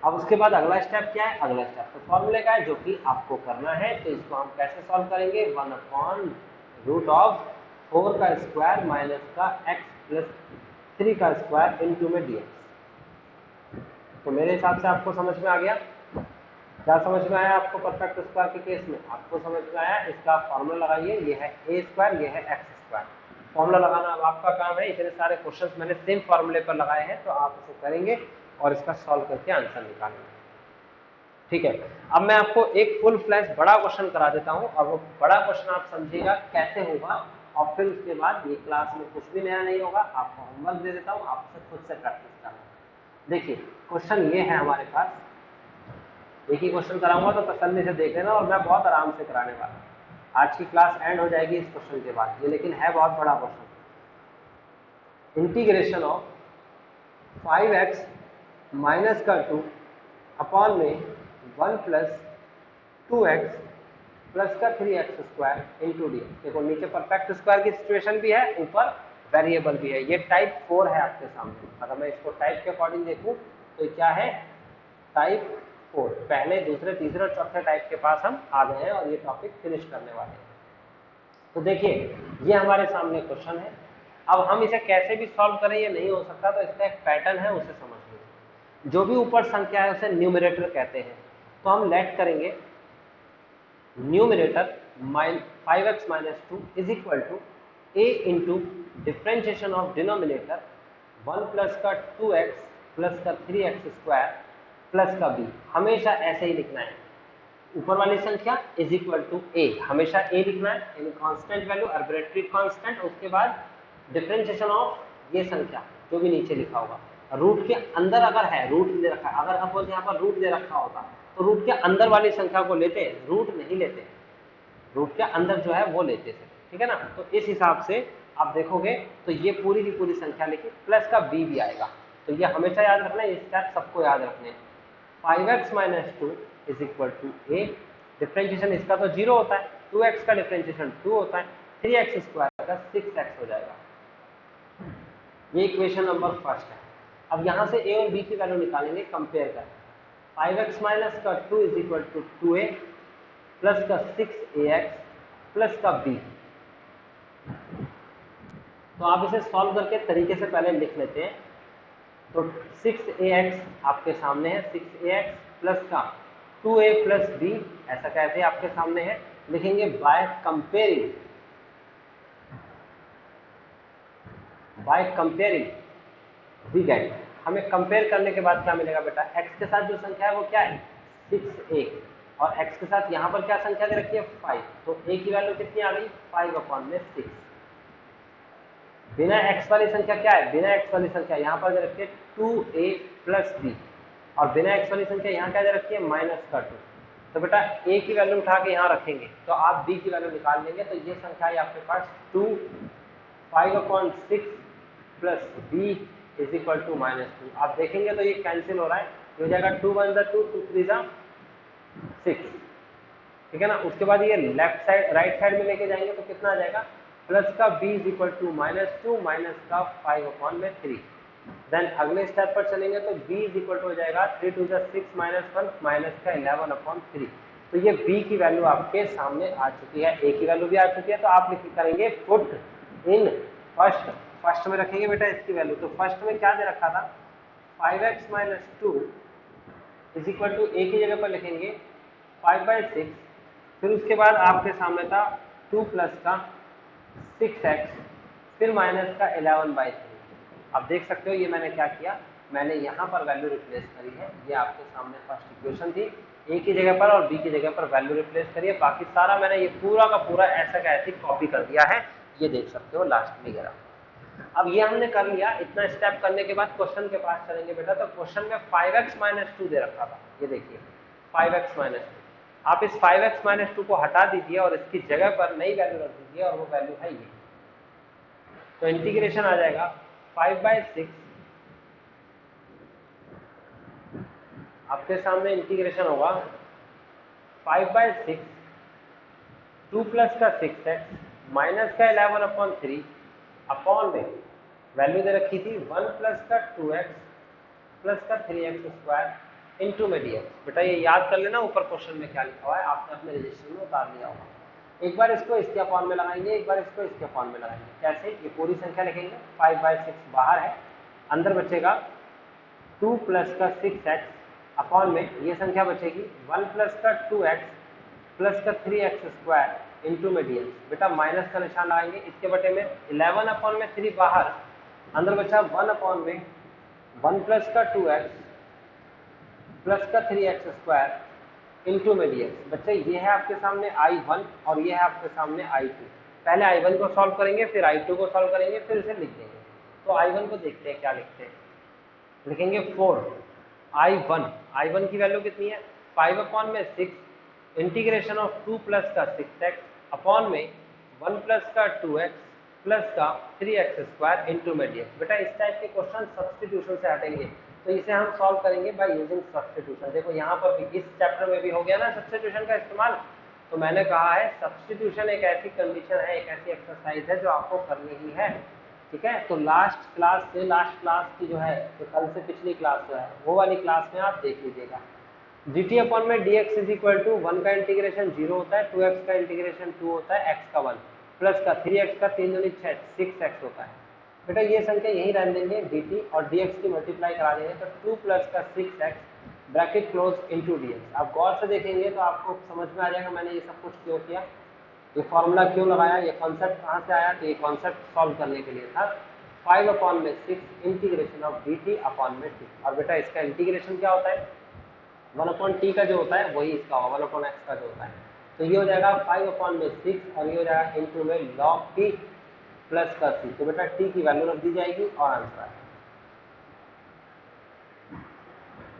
अब उसके बाद अगला स्टेप क्या है, अगला स्टेप तो फॉर्मूले का है जो कि आपको करना है। तो इसको हम कैसे सॉल्व करेंगे, 1 अपॉन रूट ऑफ 4 का स्क्वायर माइनस का x + 3 का स्क्वायर इनटू में dx। तो मेरे हिसाब से आपको समझ में आ गया, क्या समझ में आया आपको परफेक्ट स्क्वायर के केस में, आपको समझ में आया। इसका फॉर्मूला लगाइए, ये है a स्क्वायर, ये है x स्क्वायर। फॉर्मूला लगाना अब आपका काम है, इतने सारे क्वेश्चंस मैंने सेम फॉर्मूले पर लगाए हैं, तो आप इसे करेंगे और इसका सॉल्व करके आंसर निकालेंगे। ठीक है, अब मैं आपको एक फुल फ्लैश बड़ा क्वेश्चन करा देता हूं, और वो बड़ा क्वेश्चन आप समझिएगा कैसे होगा, और फिर उसके बाद ये क्लास में कुछ भी नया नहीं होगा, आपको होमवर्क दे देता हूं, आप उसे खुद से प्रैक्टिस करना। देखिए क्वेश्चन ये है हमारे पास, एक ही क्वेश्चन कराऊंगा तो तसल्ली से देख लेना, और मैं बहुत आराम से कराने वाला हूँ। आज की क्लास एंड हो जाएगी इस क्वेश्चन के बाद, ये लेकिन है बहुत बड़ा question. Integration of 5x minus का 2 अपॉन में 1 + 2x प्लस का 3x स्क्वायर इंटू डी। देखो नीचे परफेक्ट स्क्वायर की सिचुएशन भी है, ऊपर वेरिएबल भी है, ये टाइप 4 है आपके सामने। अगर मैं इसको टाइप के अकॉर्डिंग देखूं तो क्या है, टाइप 4। पहले दूसरे तीसरे और चौथे टाइप के पास हम आ गए हैं और ये टॉपिक फिनिश करने वाले हैं। तो देखिए ये हमारे सामने क्वेश्चन है, अब हम इसे कैसे भी सॉल्व करें ये नहीं हो सकता, तो इसका एक पैटर्न है, उसे समझ लीजिए। जो भी ऊपर संख्या है उसे न्यूमरेटर कहते हैं, तो हम लेट करेंगे numerator 5x - 2 is equal to a into differentiation of denominator 1 + का 2x प्लस का 3x स्क्वायर प्लस का b। हमेशा ऐसे ही लिखना है, ऊपर वाली संख्या इज इक्वल टू a, हमेशा a लिखना है, यानी कांस्टेंट वैल्यू आर्बिट्रेरी कांस्टेंट। उसके बाद डिफरेंशिएशन ऑफ ये संख्या जो भी नीचे लिखा होगा, रूट के अंदर अगर है, रूट दे रखा है, अगर सपोज यहाँ पर रूट दे रखा होता तो रूट के अंदर वाली संख्या को लेते, रूट नहीं लेते, रूट के अंदर जो है वो लेते थे, ठीक है ना। तो इस हिसाब से आप देखोगे तो ये पूरी की पूरी संख्या लिखी, प्लस का b भी आएगा, तो ये हमेशा याद रखना है, ये स्टेप सबको याद रखने हैं। 5x - 2 is equal to a, differentiation इसका तो 0 होता है, 2x का डिफ्रेंशिएशन 2 होता है, 3x स्क्वायर का 6x हो जाएगा। ये इक्वेशन नंबर फर्स्ट है। अब यहाँ से a और b की वैल्यू निकालेंगे, कंपेयर करें। 5x - का 2 is equal to 2a plus का 6ax प्लस का b। तो आप इसे सॉल्व करके तरीके से पहले लिख लेते हैं। तो 6ax आपके सामने है, 6ax प्लस का 2a प्लस b, ऐसा कैसे आपके सामने है, लिखेंगे बाय कंपेयरिंग, वी गेट। हमें कंपेयर करने के बाद क्या मिलेगा बेटा, x के साथ जो संख्या है वो क्या है, 6a, और x के साथ यहाँ पर क्या संख्या दे रखी है 5, तो a की वैल्यू कितनी आ गई 5/6। बिना x वाली संख्या क्या है, बिना x वाली संख्या यहाँ पर दे रखी है 2a + b, और बिना x वाली संख्या यहाँ क्या दे रखी है -2। तो बेटा a की वैल्यू उठा के यहाँ रखेंगे तो आप b की वैल्यू निकाल लेंगे, तो ये संख्या है आपके पास 5/6 + b = -2। आप देखेंगे तो ये कैंसिल हो रहा है, ये हो जाएगा 2 × 1 = 2, 2 × 3 = 6, ठीक है ना। उसके बाद ये लेफ्ट साइड राइट साइड में लेके जाएंगे तो कितना आ जाएगा, प्लस का b = -2 माइनस का 5/3। देन अगले स्टेप पर चलेंगे तो b = हो जाएगा 3 × 2 = 6 - 1 माइनस का 11/3। तो ये b की वैल्यू आपके सामने आ चुकी है, a की वैल्यू भी आ चुकी है। तो आप लिख करेंगे पुट इन फर्स्ट में रखेंगे बेटा इसकी वैल्यू। तो फर्स्ट में क्या दे रखा था 5x - 2 = a की जगह पर लिखेंगे 5/6, फिर उसके बाद आपके सामने था 2 + का 6x, फिर माइनस का 11/3। अब देख सकते हो ये मैंने क्या किया, मैंने यहाँ पर वैल्यू रिप्लेस करी है। ये आपके सामने फर्स्ट इक्वेशन थी, a की जगह पर और b की जगह पर वैल्यू रिप्लेस करी है। बाकी सारा मैंने ये पूरा का पूरा ऐसा का ऐसे कॉपी कर दिया है, ये देख सकते हो लास्ट में गिरा। अब ये हमने कर लिया। इतना स्टेप करने के बाद क्वेश्चन के पास चलेंगे बेटा। तो क्वेश्चन में 5x - 2 दे रखा था, ये देखिए 5x - 2। आप इस 5x - 2 को हटा दीजिए और इसकी जगह पर नई वैल्यू रख दीजिए, और वो वैल्यू है ये। तो इंटीग्रेशन आ जाएगा 5/6, आपके सामने इंटीग्रेशन होगा 5/6, 2 + का 6x माइनस का 11/3 अपॉन में वैल्यू दे रखी थी 1 + का 2x + का 3x² इंटू में dx। बेटा ये याद कर लेना ऊपर क्वेश्चन में क्या लिखा हुआ है, आपने अपने रजिस्टर में उतार लिया होगा। एक बार इसको इसके अपॉन में लगाएंगे, एक बार इसको इसके अपॉन में लगाएंगे। कैसे, ये पूरी संख्या लिखेंगे, 5/6 बाहर है, अंदर बचेगा 2 + का 6x अपॉन में ये संख्या बचेगी 1 + का 2x + का 3x² इंटू में dx। बेटा माइनस का निशान लगाएंगे, इसके बटे में 11/3 बाहर, अंदर बचा 1/1 + का 2x + का 3x² इंटू में dx। बच्चे ये है आपके सामने I1 और ये है आपके सामने I2। पहले I1 को सॉल्व करेंगे, फिर I2 को सॉल्व करेंगे, फिर इसे लिख देंगे। तो I1 को देखते हैं क्या लिखते हैं, लिखेंगे 4 I1 की वैल्यू कितनी है 5/6 इंटीग्रेशन ऑफ 2 + का 6x अपॉन में 1 + का 2x + का 3x² इंटू में dx। बेटा इस टाइप के क्वेश्चन सब्स्टिट्यूशन से हटेंगे, तो इसे हम सॉल्व करेंगे बाय यूजिंग सब्स्टिट्यूशन। देखो यहाँ पर भी इस चैप्टर में भी हो गया ना सब्स्टिट्यूशन का इस्तेमाल। तो मैंने कहा है सब्स्टिट्यूशन एक ऐसी कंडीशन है, एक ऐसी एक्सरसाइज है जो आपको करनी ही है, ठीक है। तो लास्ट क्लास की जो है, तो कल से पिछली क्लास जो है वो वाली क्लास में आप देख लीजिएगा। dt अपॉन में dx = 1 का इंटीग्रेशन 0 होता है, 2x का इंटीग्रेशन 2 होता है, x का 1 प्लस का 3x का 3 दूनी 6x होता है। बेटा ये संख्या यही रहने देंगे dt और dx की मल्टीप्लाई करा देंगे, तो 2 + का 6x bracket close into dx। आप गौर से देखेंगे तो आपको समझ में आ जाएगा मैंने ये सब कुछ क्यों किया, ये फॉर्मूला क्यों लगाया, ये कॉन्सेप्ट कहाँ से आया। तो ये कॉन्सेप्ट सॉल्व करने के लिए था 5/6 इंटीग्रेशन ऑफ dt अपॉन में t। और बेटा इसका इंटीग्रेशन क्या होता है 1/t का जो होता है वही इसका होगा 1/x का जो होता है। तो ये हो जाएगा 5/6 और ये हो जाएगा इंटू में log t प्लस का c। तो बेटा t की वैल्यू रख दी जाएगी और आंसर आएगा।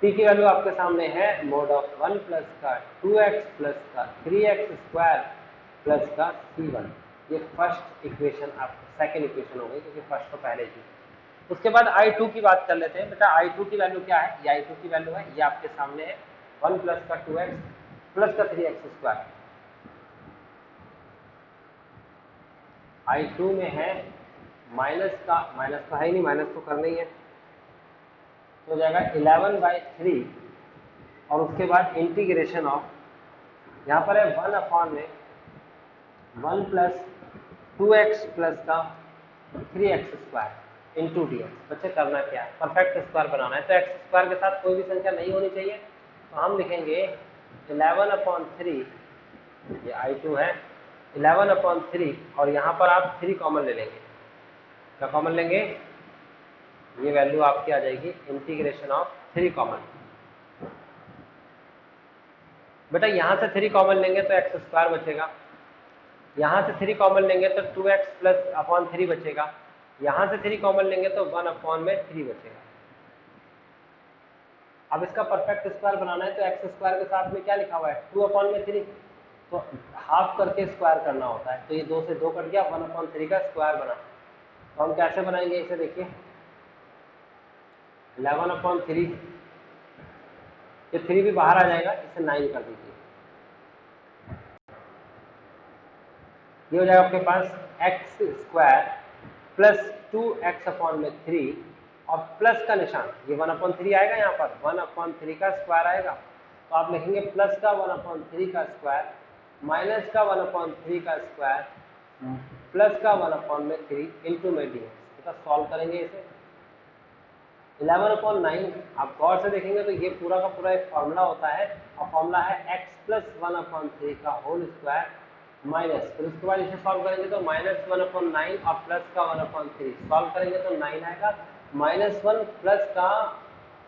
t की वैल्यू आपके सामने है mod ऑफ 1 + का 2x + का 3x² प्लस का c1। ये फर्स्ट इक्वेशन आप सेकंड इक्वेशन हो गई क्योंकि फर्स्ट तो पहले थी। उसके बाद I2 की बात कर लेते हैं। बेटा I2 की वैल्यू क्या है, ये I2 की वैल्यू है, ये आपके सामने है 1 + का 2x + का 3x²। I2 में है माइनस तो है ही नहीं, माइनस तो करना ही है, तो हो जाएगा 11/3 और उसके बाद इंटीग्रेशन ऑफ, यहाँ पर है 1/1 + 2x + का 3x² इंटू dx। बच्चे करना क्या है, परफेक्ट स्क्वायर बनाना है। तो x² के साथ कोई भी संख्या नहीं होनी चाहिए, तो हम लिखेंगे 11/3, ये I2 है 11/3 और यहाँ पर आप 3 कॉमन ले लेंगे। क्या कॉमन लेंगे, ये वैल्यू आपकी आ जाएगी इंटीग्रेशन ऑफ 3 कॉमन। बेटा यहाँ से 3 कॉमन लेंगे तो एक्स स्क्वायर बचेगा, यहाँ से 3 कॉमन लेंगे तो 2x प्लस अपॉन 3 बचेगा, यहाँ से 3 कॉमन लेंगे तो 1 अपॉन में 3 बचेगा। अब इसका परफेक्ट स्क्वायर बनाना है तो एक्स स्क्वायर के साथ में क्या लिखा हुआ है 2 अपॉन में 3, तो हाफ करके स्क्वायर करना होता है, तो ये 2 से 2 कट गया, 1 अपॉन 3 का स्क्वायर बना। तो हम कैसे बनाएंगे इसे, देखिए 11 अपॉन 3, ये 3 भी बाहर आ जाएगा, इसे 9 कर दीजिए। ये हो जाएगा आपके पास x square plus 2x upon में 3 और प्लस का निशान, ये 1 अपॉन 3 आएगा, यहाँ पर 1 अपॉन 3 का स्क्वायर आएगा, तो आप लिखेंगे प्लस का 1 अपॉन 3 का स्क्वायर माइनस का 1 अपॉन 3 का स्क्वायर प्लस का 1 अपॉन में 3 इंटू में डी एक्स। इसका सॉल्व करेंगे इसे 11 अपॉन 9, आप गौर से देखेंगे तो ये पूरा का पूरा एक फॉर्मूला होता है, और फॉर्मूला है x प्लस 1 अपॉन 3 का होल स्क्वायर माइनस, फिर उसके बाद इसे सॉल्व करेंगे तो माइनस 1 अपॉन 9 और प्लस का 1 अपॉन 3 सॉल्व करेंगे तो 9 आएगा, माइनस 1 प्लस का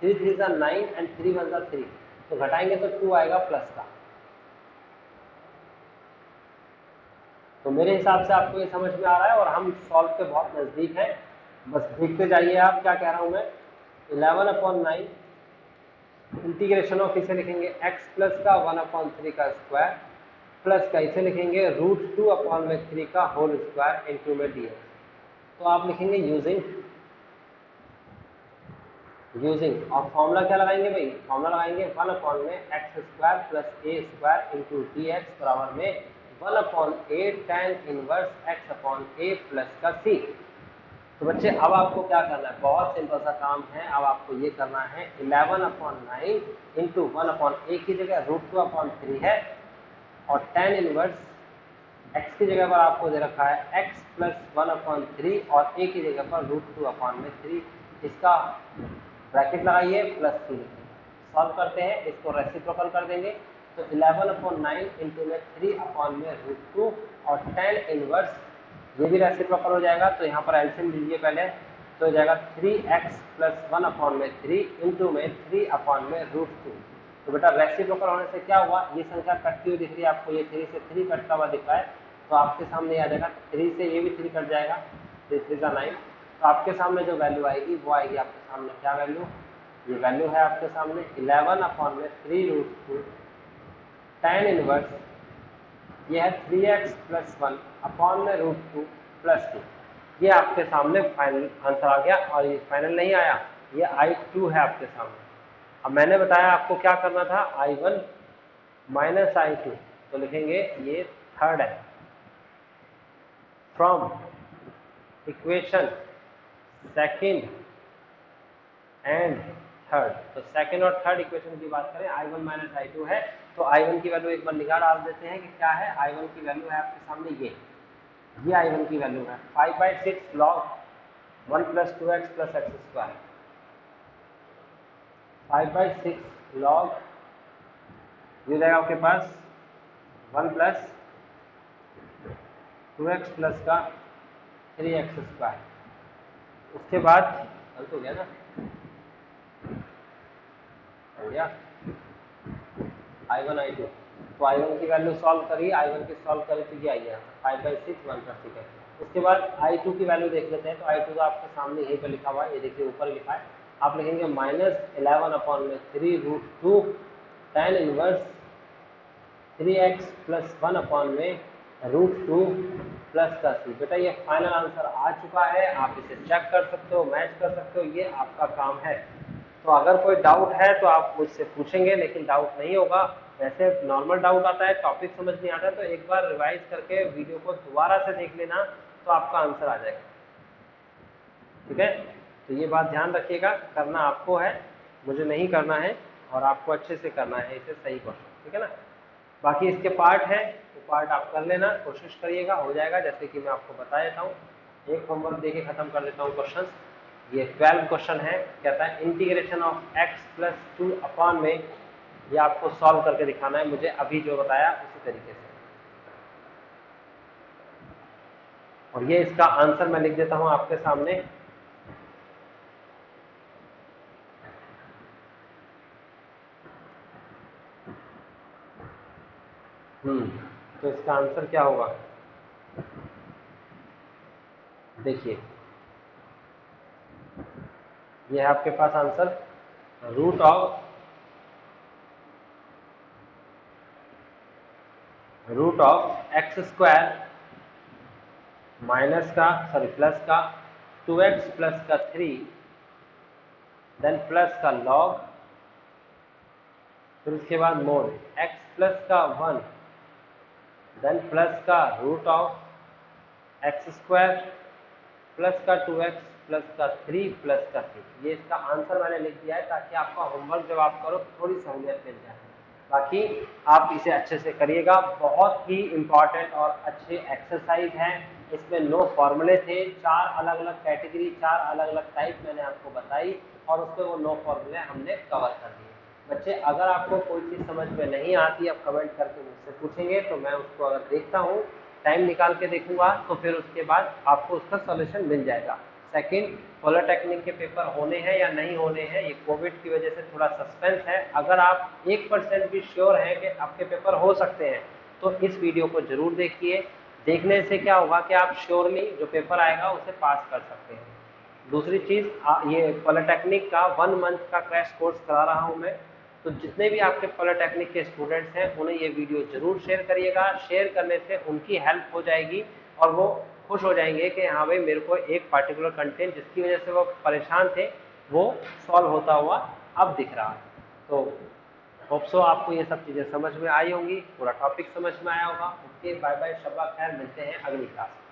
3 3 जा 9 एंड 3 1 जा 3, तो घटाएंगे तो 2 आएगा प्लस का। तो मेरे हिसाब से आपको ये समझ में आ रहा है और हम सॉल्व के बहुत नजदीक हैं, बस देखते जाइए आप क्या कह रहा हूं मैं। 11 अपॉन 9 इंटीग्रेशन ऑफ इसे लिखेंगे x प्लस का 1 अपॉन 3 का स्क्वायर प्लस का इसे लिखेंगे √2 अपॉन में 3 का होल स्क्वायर इंटू में डी एक्स। तो आप लिखेंगे यूजिंग और फॉर्मूला क्या लगाएंगे भाई, फॉर्मूला लगाएंगे 1 अपॉन में x square plus a square into d x बराबर में 1 अपॉन ए tan इनवर्स x अपॉन ए प्लस का c। तो बच्चे अब आपको क्या करना है, बहुत सिंपल सा काम है, अब आपको ये करना है 11 अपॉन 9 इंटू 1 अपॉन ए की जगह √2 अपॉन 3 है और tan इनवर्स x की जगह पर आपको दे रखा है x प्लस 1 अपॉन 3 और a की जगह पर √2 अपॉन में 3, इसका ब्रैकेट लगाइए प्लस c लिखिए। सॉल्व करते हैं, इसको रेसिप्रोकल कर देंगे तो 11 अपॉन 9 इंटू में 3 अपॉन में √2 और tan इनवर्स ये भी रेसिप्रोकल हो जाएगा, तो यहाँ पर एलसीएम लीजिए पहले, तो हो जाएगा 3x प्लस 1 अपॉन में 3 इंटू में 3 अपॉन में √2। तो बेटा रेसिप्रोकल होने से क्या हुआ, ये संख्या कटती हुई दिख रही है आपको, ये 3 से 3 कटता हुआ दिख रहा है, तो आपके सामने आ जाएगा 3 से ये भी 3 कट जाएगा, 3 3 का 9, तो आपके सामने जो वैल्यू आएगी वो आएगी आपके सामने क्या वैल्यू, ये वैल्यू है आपके सामने 11 अपॉन में 3√2 tan इनवर्स, ये है 3x प्लस 1 अपॉन में √2 प्लस 2, ये आपके सामने फाइनल आंसर आ गया। और ये फाइनल नहीं आया, ये I2 है आपके सामने। अब मैंने बताया आपको क्या करना था, I1 माइनस I2, तो लिखेंगे ये थर्ड है, from equation second and third. तो सेकंड और थर्ड इक्वेशन की बात करें, I1 माइनस I2 है, तो I1 की वैल्यू एक बार निकाल डाल देते हैं कि क्या है। I1 की वैल्यू है आपके सामने ये I1 की वैल्यू है 5/6 log 1 plus 2x plus x square, 5/6 log ये रहेगा आपके पास 1 प्लस 2x प्लस का 3x स्क्वायर। उसके बाद गलत हो गया ना, हो गया I1 I2, तो I1 की वैल्यू सॉल्व करिए, I1 की सॉल्व करें तो ये आई है 5/6 1 प्लस 2। उसके बाद I2 की वैल्यू देख लेते हैं, तो I2 तो आपके सामने यहीं पर लिखा हुआ है, ये देखिए ऊपर लिखा है, आप लिखेंगे माइनस 11 अपॉन में 3√2 tan inverse 3x plus 1 upon में √2 प्लस का c। बेटा ये फाइनल आंसर आ चुका है, आप इसे चेक कर सकते हो, मैच कर सकते हो, ये आपका काम है। तो अगर कोई डाउट है तो आप मुझसे पूछेंगे, लेकिन डाउट नहीं होगा, वैसे नॉर्मल डाउट आता है, टॉपिक समझ नहीं आता, तो एक बार रिवाइज करके वीडियो को दोबारा से देख लेना, तो आपका आंसर आ जाएगा। ठीक है, तो ये बात ध्यान रखिएगा, करना आपको है, मुझे नहीं करना है, और आपको अच्छे से करना है इसे सही क्वेश्चन। ठीक है ना, बाकी इसके पार्ट है, तो पार्ट आप कर लेना, कोशिश करिएगा, हो जाएगा। जैसे कि मैं आपको बता देता हूँ, एक होमवर्क देके खत्म कर देता हूँ क्वेश्चन। ये 12 क्वेश्चन है, कहता है integration of x plus 2 upon में, ये आपको सॉल्व करके दिखाना है मुझे, अभी जो बताया उसी तरीके से। और ये इसका आंसर मैं लिख देता हूँ आपके सामने। तो इसका आंसर क्या होगा? देखिए ये है आपके पास answer, root of x square minus का सॉरी प्लस का 2x प्लस का 3 देन प्लस का लॉग, फिर उसके बाद मोड x प्लस का 1 देन प्लस का root of x square plus का 2x प्लस का 3 प्लस का 3। ये इसका आंसर मैंने लिख दिया है ताकि आपका होमवर्क जब आप करो तो थोड़ी सहूलियत मिल जाए। बाकी आप इसे अच्छे से करिएगा, बहुत ही इंपॉर्टेंट और अच्छे एक्सरसाइज हैं। इसमें 9 फॉर्मूले थे, 4 अलग अलग कैटेगरी, 4 अलग अलग टाइप मैंने आपको बताई और उसके वो 9 फॉर्मूले हमने कवर कर दिए। बच्चे अगर आपको कोई चीज़ समझ में नहीं आती, आप कमेंट करके मुझसे पूछेंगे तो मैं उसको अगर देखता हूँ, टाइम निकाल के देखूंगा, तो फिर उसके बाद आपको उसका सॉल्यूशन मिल जाएगा। सेकंड, पॉलिटेक्निक के पेपर होने हैं या नहीं होने हैं, ये कोविड की वजह से थोड़ा सस्पेंस है। अगर आप 1% भी श्योर हैं कि आपके पेपर हो सकते हैं तो इस वीडियो को जरूर देखिए। देखने से क्या होगा कि आप श्योरली जो पेपर आएगा उसे पास कर सकते हैं। दूसरी चीज़, ये पॉलिटेक्निक का 1 मंथ का क्रैश कोर्स करा रहा हूँ मैं, तो जितने भी आपके पॉलिटेक्निक के स्टूडेंट्स हैं उन्हें ये वीडियो जरूर शेयर करिएगा। शेयर करने से उनकी हेल्प हो जाएगी और वो खुश हो जाएंगे कि हाँ भाई मेरे को एक पार्टिकुलर कंटेंट जिसकी वजह से वो परेशान थे वो सॉल्व होता हुआ अब दिख रहा है। तो होप सो आपको ये सब चीज़ें समझ में आई होंगी, पूरा टॉपिक समझ में आया होगा। ओके, बाय बाय, शब्बा खैर, मिलते हैं अगली क्लास में।